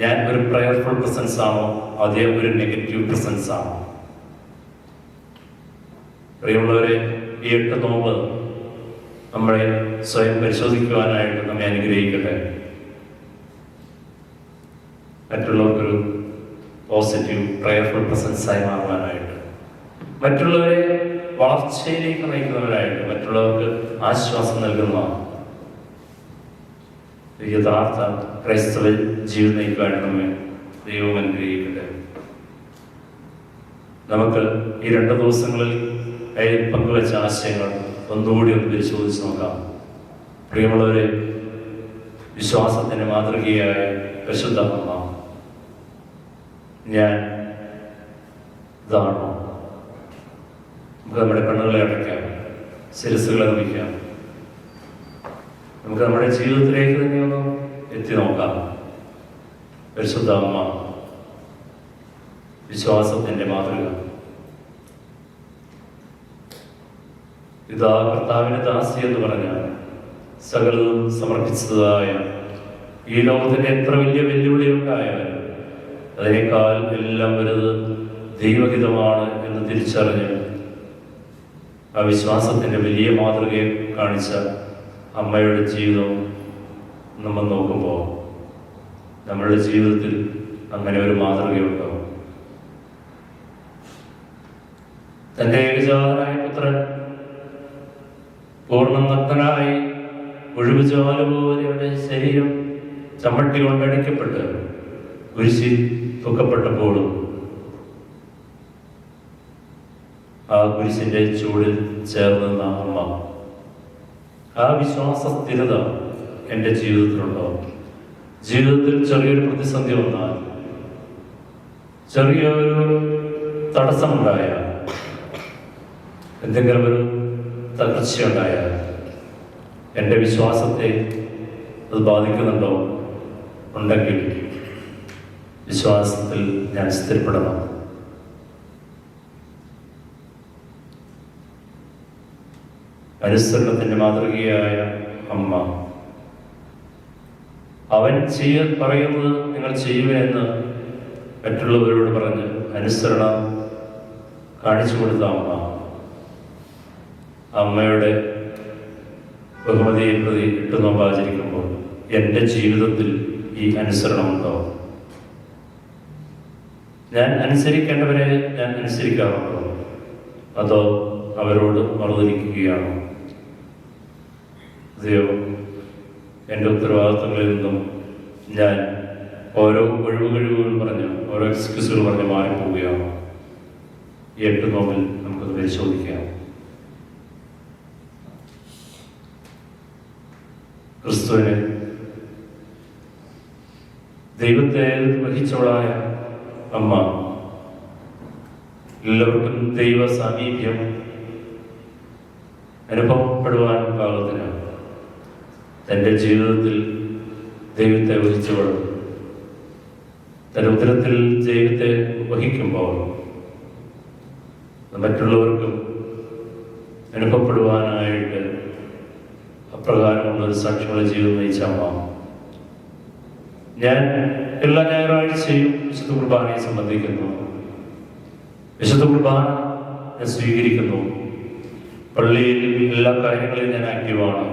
ഞാൻ ഒരു പ്രയർഫുൾ പ്രസൻസ് ആണോ അതേ ഒരു നെഗറ്റീവ് പ്രസൻസ് ആണോ? പ്രിയമുള്ളവരെ, ഈ 8 നോമ്പ് നമ്മളെ സ്വയം പരിശോധിക്കുവാനായിട്ട് നമ്മെ അനുഗ്രഹിക്കട്ടെ. മറ്റുള്ളവർക്കൊരു പോസിറ്റീവ് പ്രയർഫുൾ പ്രസൻസായി മാറുവാനായിട്ട്, മറ്റുള്ളവരെ വളർച്ചയിലേക്ക് നയിക്കുന്നവരായിട്ട്, മറ്റുള്ളവർക്ക് ആശ്വാസം നൽകുന്ന യഥാർത്ഥ ക്രൈസ്തവ ജീവിതം നയിക്കുവാനായിട്ട് നമ്മെ ദൈവം അനുഗ്രഹിക്കട്ടെ. നമുക്ക് ഈ 2 ദിവസങ്ങളിൽ പങ്കുവച്ച ആശയങ്ങൾ ഒന്നുകൂടി ഒന്ന് പരിശോധിച്ച് നോക്കാം. പ്രിയമുള്ളവരെ, വിശ്വാസത്തിന്റെ മാതൃകയായ പരിശുദ്ധ അമ്മ ഞാൻ ഇതാണോ? നമുക്ക് നമ്മുടെ കണ്ണുകളെ അടയ്ക്കാം, ശിരസ്സുകളെ നമിക്കാം. നമുക്ക് നമ്മുടെ ജീവിതത്തിലേക്ക് തന്നെ ഒന്ന് എത്തി നോക്കാം. പരിശുദ്ധ അമ്മ വിശ്വാസത്തിന്റെ മാതൃക. ഇതാ കർത്താവിന്റെ ദാസി എന്ന് പറഞ്ഞാൽ സകലതും സമർപ്പിച്ചതായ ഈ ലോകത്തിന്റെ എത്ര വലിയ വെല്ലുവിളി ഉണ്ടായാലും അതിനേക്കാൾ എല്ലാം വലുത് ദൈവഹിതമാണ് എന്ന് തിരിച്ചറിഞ്ഞ് ആ വിശ്വാസത്തിന്റെ വലിയ മാതൃകയെ കാണിച്ച അമ്മയുടെ ജീവിതം നമ്മൾ നോക്കുമ്പോൾ നമ്മളുടെ ജീവിതത്തിൽ അങ്ങനെ ഒരു മാതൃകയുണ്ടോ? തന്റെ ഏകജാതനായ പുത്രൻ പൂർണ്ണ നഗ്നനായി ഒഴിവുചാല പോലെ അവന്റെ ശരീരം ചമ്മട്ടി കൊണ്ടടിക്കപ്പെട്ട് കുരിശിൽ തൂക്കപ്പെട്ടപ്പോഴും ആ കുരിശിന്റെ ചൂടിൽ ചേർന്ന് നിന്ന അമ്മ, ആ വിശ്വാസ സ്ഥിരത എൻ്റെ ജീവിതത്തിലുണ്ടോ? ജീവിതത്തിൽ ചെറിയൊരു പ്രതിസന്ധി വന്നാൽ, ചെറിയൊരു തടസ്സമുണ്ടായ, എന്തെങ്കിലും ഒരു തകർച്ചയുണ്ടായാൽ എൻ്റെ വിശ്വാസത്തെ അത് ബാധിക്കുന്നുണ്ടോ? ഉണ്ടെങ്കിൽ വിശ്വാസത്തിൽ ഞാൻ സ്ഥിരപ്പെടണം. അനുസരണത്തിന്റെ മാതൃകയായ അമ്മ, അവൻ പറയുന്നത് നിങ്ങൾ ചെയ്യുമെന്ന് മറ്റുള്ളവരോട് പറഞ്ഞ് അനുസരണം കാണിച്ചു കൊടുത്ത അമ്മ, അമ്മയുടെ ബഹുമതിയെ പ്രതി 8 നോമ്പ് ആചരിക്കുമ്പോൾ എൻ്റെ ജീവിതത്തിൽ ഈ അനുസരണമുണ്ടോ? ഞാൻ അനുസരിക്കേണ്ടവരെ ഞാൻ അനുസരിക്കാറുണ്ടോ? അതോ അവരോട് മറുതിരിക്കുകയാണോ? ദൈവം എൻ്റെ ഉത്തരവാദിത്തങ്ങളിൽ നിന്നും ഞാൻ ഓരോ ഒഴിവുകൾ പറഞ്ഞ്, ഓരോ എക്സ്ക്യൂസുകൾ പറഞ്ഞ് മാറിപ്പോവുകയാണോ? ഈ 8 നോമ്പിൽ നമുക്കത് പരിശോധിക്കാം. ക്രിസ്തുവിനെ ദൈവത്തെ വഹിച്ചവളായ അമ്മ എല്ലാവർക്കും ദൈവ സാമീപ്യം അനുഭവപ്പെടുവാൻ പാകത്തിന് തൻ്റെ ജീവിതത്തിൽ ദൈവത്തെ വഹിച്ചവൾ തൻ്റെ ഉദരത്തിൽ ദൈവത്തെ വഹിക്കുമ്പോൾ മറ്റുള്ളവർക്കും അനുഭവപ്പെടുവാനായിട്ട് അപ്രകാരമുള്ളൊരു സാക്ഷ്യമുള്ള ജീവിതം നയിച്ച അമ്മ. ഞാൻ എല്ലാ ഞായറാഴ്ചയും വിശുദ്ധ കുർബാനയെ സംബന്ധിക്കുന്നു, വിശുദ്ധ കുർബാന ഞാൻ സ്വീകരിക്കുന്നു. പള്ളിയിൽ എല്ലാ കാര്യങ്ങളിലും ഞാൻ ആക്റ്റീവാണ്,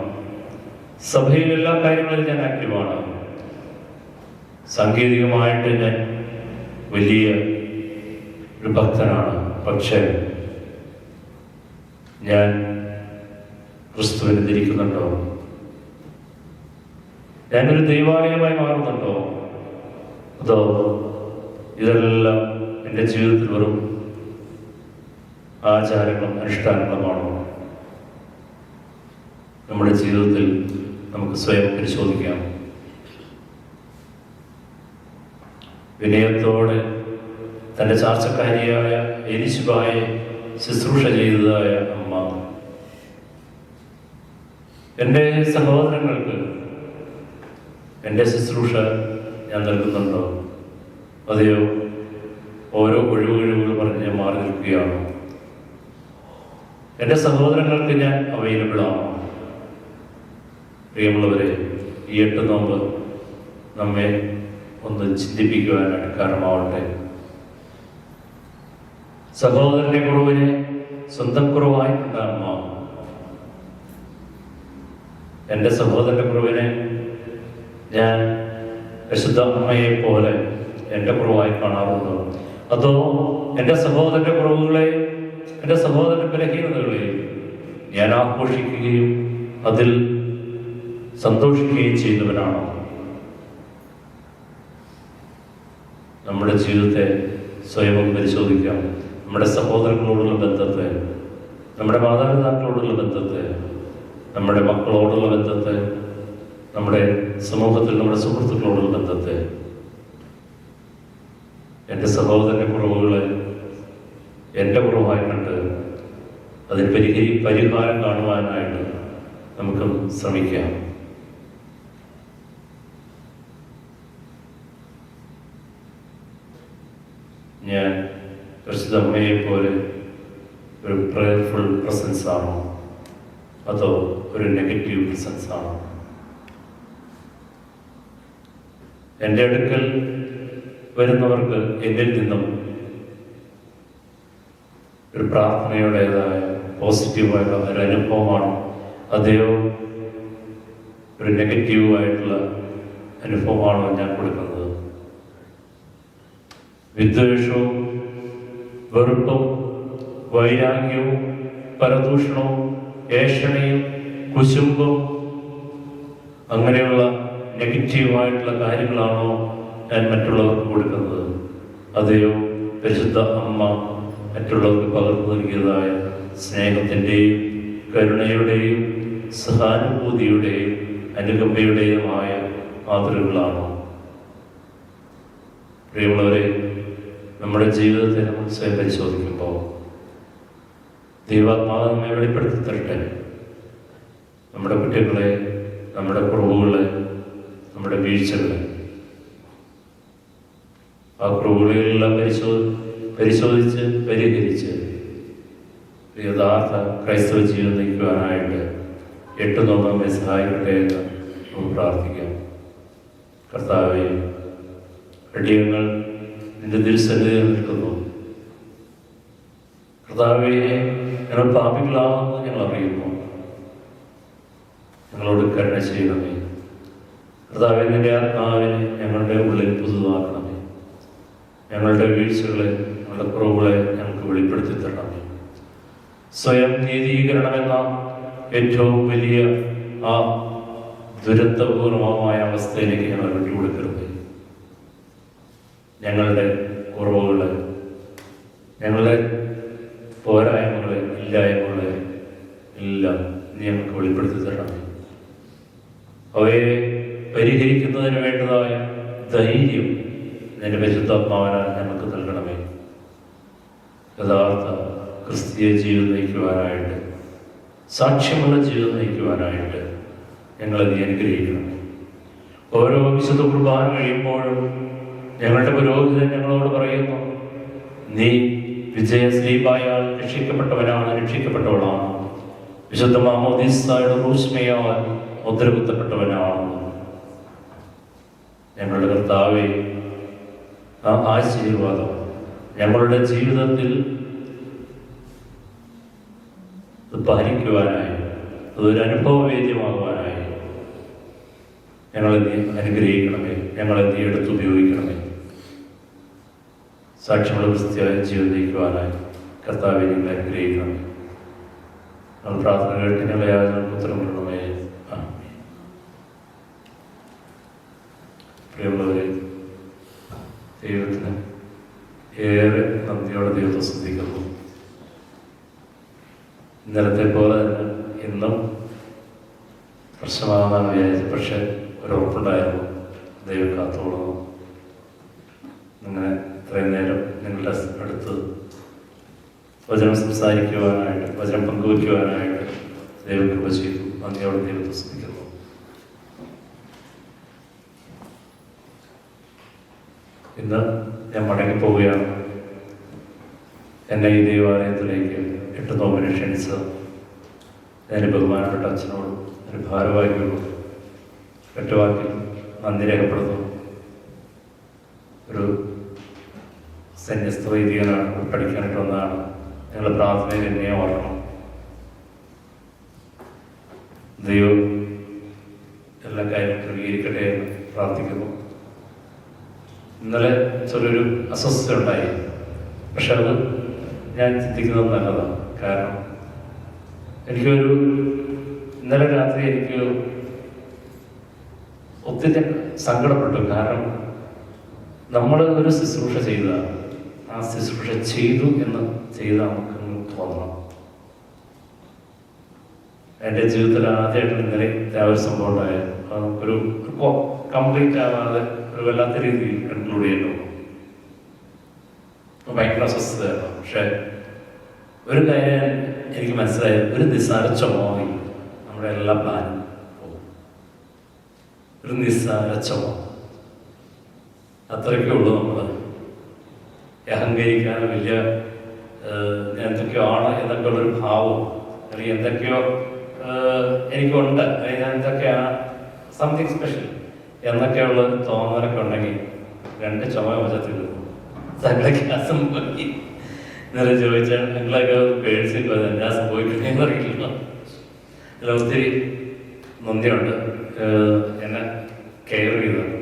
സഭയിൽ എല്ലാ കാര്യങ്ങളിലും ഞാൻ ആക്റ്റീവാണ്. സാങ്കേതികമായിട്ട് ഞാൻ വലിയ ഒരു ഭക്തനാണ്. പക്ഷേ ഞാൻ ക്രിസ്തുവിനെ ധരിക്കുന്നുണ്ടോ? ഞാനൊരു ദൈവാലയമായി മാറുന്നുണ്ടോ? അതോ ഇതെല്ലാം എൻ്റെ ജീവിതത്തിൽ വെറും ആചാരങ്ങളും അനുഷ്ഠാനങ്ങളുമാണോ? നമ്മുടെ ജീവിതത്തിൽ നമുക്ക് സ്വയം പരിശോധിക്കാം. വിനയത്തോടെ തൻ്റെ ചാർച്ചക്കാരിയായ എലിശബായെ ശുശ്രൂഷ ചെയ്തതായ അമ്മ, എൻ്റെ സഹോദരങ്ങൾക്ക് എൻ്റെ ശുശ്രൂഷ ഞാൻ നൽകുന്നുണ്ടോ? അതെയോ ഓരോ ഒഴിവുകൾ പറഞ്ഞ് ഞാൻ മാറി നിൽക്കുകയാണോ? എൻ്റെ സഹോദരങ്ങൾക്ക് ഞാൻ അവൈലബിൾ ആണോ? പ്രിയമുള്ളവരെ, ഈ 8 നോമ്പ് നമ്മെ ഒന്ന് ചിന്തിപ്പിക്കുവാനായിട്ട് കാരണമാവട്ടെ. സഹോദരന്റെ കുറവിനെ സ്വന്തം കുറവായി കണ്ട അമ്മ എൻ്റെ സഹോദരന്റെ കുറവിനെ ഞാൻ പരിശുദ്ധ അമ്മയെ പോലെ എൻ്റെ കുറവായി കാണാറുണ്ടോ? അതോ എൻ്റെ സഹോദരന്റെ കുറവുകളെ, എൻ്റെ സഹോദരന്റെ ബലഹീനതകളെ ഞാൻ ആഘോഷിക്കുകയും അതിൽ സന്തോഷിക്കുകയും ചെയ്യുന്നവനാണോ? നമ്മുടെ ജീവിതത്തെ സ്വയം പരിശോധിക്കാം. നമ്മുടെ സഹോദരങ്ങളോടുള്ള ബന്ധത്തെ, നമ്മുടെ മാതാപിതാക്കളോടുള്ള ബന്ധത്തെ, നമ്മുടെ മക്കളോടുള്ള ബന്ധത്തെ, നമ്മുടെ സമൂഹത്തിൽ നമ്മുടെ സുഹൃത്തുക്കളോടുള്ള ബന്ധത്തെ, എൻ്റെ സഹോദരൻ്റെ കുറവുകളെ എൻ്റെ കുറവായി കണ്ട് അതിൽ പരിഹാരം കാണുവാനായിട്ട് നമുക്ക് ശ്രമിക്കാം. ഞാൻ പരിശുദ്ധ അമ്മയെ പോലെ ഒരു പ്രയർഫുൾ പ്രസൻസ് ആണോ, അതോ ഒരു നെഗറ്റീവ് പ്രസൻസ് ആണോ? എൻ്റെ അടുക്കൽ വരുന്നവർക്ക് എന്നിൽ നിന്നും ഒരു പ്രാർത്ഥനയുടേതായ പോസിറ്റീവായിട്ടുള്ള ഒരു അനുഭവമാണോ, അതെയോ ഒരു നെഗറ്റീവായിട്ടുള്ള അനുഭവമാണോ ഞാൻ കൊടുക്കുന്നത്? വിദ്വേഷവും വെറുപ്പും വൈരാഗ്യവും പരദൂഷണവും ഏഷണയും കുശുമ്പും അങ്ങനെയുള്ള നെഗറ്റീവായിട്ടുള്ള കാര്യങ്ങളാണോ ഞാൻ മറ്റുള്ളവർക്ക് കൊടുക്കുന്നത്? അതെയോ പരിശുദ്ധ അമ്മ മറ്റുള്ളവർക്ക് പകർന്നു നൽകിയതായ സ്നേഹത്തിൻ്റെയും കരുണയുടെയും സഹാനുഭൂതിയുടെയും അനുകമ്പയുടെയുമായ മാതൃകകളാണോ? പ്രിയമുള്ളവരെ, നമ്മുടെ ജീവിതത്തെ നമ്മൾ സ്വയം പരിശോധിക്കുമ്പോൾ ദൈവാത്മാവ് നമ്മെ വെളിപ്പെടുത്തി തരട്ടെ. നമ്മുടെ കുറ്റങ്ങളെ, നമ്മുടെ കുറവുകളെ, നമ്മുടെ വീഴ്ചകളെ, ആ കുറവുകളെല്ലാം പരിശോധിച്ച് പരിഹരിച്ച് യഥാർത്ഥ ക്രൈസ്തവ ജീവിതം നയിക്കുവാനായിട്ട് 8 നോമ്പ് നമ്മെ സഹായിക്കട്ടെ എന്ന് നമുക്ക് പ്രാർത്ഥിക്കാം. കർത്താവേ, അടിയങ്ങൾ നിന്റെ തിരുസന്നിധിയിൽ നിൽക്കുന്നു. കർത്താവേ, ഞങ്ങൾ പാപികളാണെന്ന് ഞങ്ങൾ അറിയുന്നു. ഞങ്ങളോട് കരുണ ചെയ്യണമേ. കർത്താവേ, നിന്റെ ആത്മാവിനെ ഞങ്ങളുടെ ഉള്ളിൽ പുതുതാക്കണമേ. ഞങ്ങളുടെ വീഴ്ചകളെ, ഞങ്ങളുടെ കുറവുകളെ ഞങ്ങൾക്ക് വെളിപ്പെടുത്തി തരണമേ. സ്വയം നീതീകരണമെന്ന ഏറ്റവും വലിയ ആ ദുരന്തപൂർവമായ അവസ്ഥയിലേക്ക് ഞങ്ങൾ വിട്ടുകൊടുക്കരുത്. ഞങ്ങളുടെ കുറവുകളെ, ഞങ്ങളുടെ പോരായ്മകളെ, ഇല്ലായ്മകളെ എല്ലാം നീ ഞങ്ങൾക്ക് വെളിപ്പെടുത്തി തരണമേ. അവയെ പരിഹരിക്കുന്നതിന് വേണ്ടതായ ധൈര്യം നിന്റെ പരിശുദ്ധാത്മാവിനാൽ ഞങ്ങൾക്ക് നൽകണമേ. യഥാർത്ഥ ക്രിസ്തീയ ജീവിതം നയിക്കുവാനായിട്ട്, സാക്ഷ്യമുള്ള ജീവിതം നയിക്കുവാനായിട്ട് ഞങ്ങളെ നീ അനുഗ്രഹിക്കണമേ. ഓരോ വിശുദ്ധ കുർബാന കഴിയുമ്പോഴും ഞങ്ങളുടെ പുരോഹിതൻ ഞങ്ങളോട് പറയുന്നു, നീ വിജയശ്രീബായാൽ രക്ഷിക്കപ്പെട്ടവനാണ്, രക്ഷിക്കപ്പെട്ടവളാണ്. വിശുദ്ധ മാമോദീസായുടെ റൂഷ്മയാൽ മുദ്രകുത്തപ്പെട്ടവനാണെന്ന്. ഞങ്ങളുടെ കർത്താവേ, ആ ആശീർവാദം ഞങ്ങളുടെ ജീവിതത്തിൽ പാലിക്കുവാനായി, അതൊരു അനുഭവവേദ്യമാകുവാനായി ഞങ്ങളെ നീ അനുഗ്രഹിക്കണമേ. ഞങ്ങളെ നീ എടുത്തുപയോഗിക്കണമേ. സാക്ഷ്യമുള്ള ക്രിസ്ത്യായ ജീവിതം നയിക്കുവാനായി കർത്താവെ ഞങ്ങളെ അനുഗ്രഹിക്കണമേ. നമ്മൾ പ്രാർത്ഥന കേട്ട് ഞങ്ങളെ യാതൊരു ഉത്തരം കൊള്ളണമേ. പ്രിയമുള്ളവരെ, ദൈവത്തിന് ഏറെ നന്ദിയോടെ ദൈവത്തെ ശ്രദ്ധിക്കുന്നു. ഇന്നലത്തെ പോലെ തന്നെ ഇന്നും പ്രശ്നമാകാമെന്നാണ് വിചാരിച്ചത്. പക്ഷെ ഒരുറപ്പുണ്ടായിരുന്നു, ദൈവം കാത്തോളുന്നു. അങ്ങനെ ഇത്രയും നേരം നിങ്ങളുടെ അടുത്ത് വചനം സംസാരിക്കുവാനായിട്ട്, വചനം പങ്കുവയ്ക്കുവാനായിട്ട് ദൈവം കൃപ ചെയ്തു. നന്ദിയോടെ ദൈവത്തെ സ്തുതിക്കുന്നു. ഇന്ന് ഞാൻ മടങ്ങിപ്പോവുകയാണ്. എന്നെ ഈ ദൈവാലയത്തിലേക്ക് 8 നോമ്പിനെ ക്ഷണിച്ച എൻ്റെ ബഹുമാനപ്പെട്ട അച്ഛനോടും എൻ്റെ ഭാരവാഹികളോടും ഒറ്റവാക്കിൽ നന്ദി രേഖപ്പെടുത്തുന്നു. ഒരു സന്യസ്ത വൈദികനാണ്, പഠിക്കാനായിട്ട് വന്നതാണ്. ഞങ്ങളുടെ പ്രാർത്ഥനയിൽ എന്നെ ഓർക്കണം. ദൈവം എല്ലാ കാര്യവും ക്രമീകരിക്കട്ടെ എന്ന് പ്രാർത്ഥിക്കുന്നു. ഇന്നലെ ചെറിയൊരു അസ്വസ്ഥത ഉണ്ടായി. പക്ഷെ അത് ഞാൻ ചിന്തിക്കുന്നത് നല്ലതാണ്. കാരണം ഇന്നലെ രാത്രി എനിക്ക് ഒത്തിരി സങ്കടപ്പെട്ടു. കാരണം നമ്മൾ ഒരു ശുശ്രൂഷ ചെയ്ത ആ ശുശ്രൂഷ ചെയ്തു എന്ന് നമുക്ക് തോന്നണം. എൻ്റെ ജീവിതത്തിൽ ആദ്യമായിട്ട് ഇന്നലെ ഒരു സംഭവം ഉണ്ടായ ഒരു കംപ്ലീറ്റ് ആവാതെ ഒരു വല്ലാത്ത രീതിയിൽ കൺക്ലൂഡ് ചെയ്യുന്നു. ഭയങ്കര അസ്വസ്ഥതയാണ്. പക്ഷെ ഒരു കാര്യം എനിക്ക് മനസ്സിലായത്, ഒരു നിസ്സാര ചുമ നമ്മുടെ എല്ലാ പ്ലാനും പോകും. ഒരു നിസ്സാര ചുമ അത്രയ്ക്കേ ഉള്ളൂ. നമ്മൾ അഹങ്കരിക്കാൻ വലിയ എന്തൊക്കെയോ ആണ് എന്നൊക്കെയുള്ളൊരു ഭാവം, അല്ലെങ്കിൽ എന്തൊക്കെയോ എനിക്കുണ്ട്, ഞാൻ എന്തൊക്കെയാണ് സംതിങ് സ്പെഷ്യൽ എന്നൊക്കെയുള്ള തോന്നലൊക്കെ ഉണ്ടെങ്കിൽ 2 ചുമ വചത്തിൽ സകല ഗ്യാസും പോയി ഇന്നലെ ചോദിച്ചാൽ ഞങ്ങളൊക്കെ പേടിച്ച് എന്താ സംഭവിക്കണേന്ന് അറിയില്ല. അതിൽ ഒത്തിരി നന്ദിയുണ്ട് എന്നെ കെയർ ചെയ്തത്.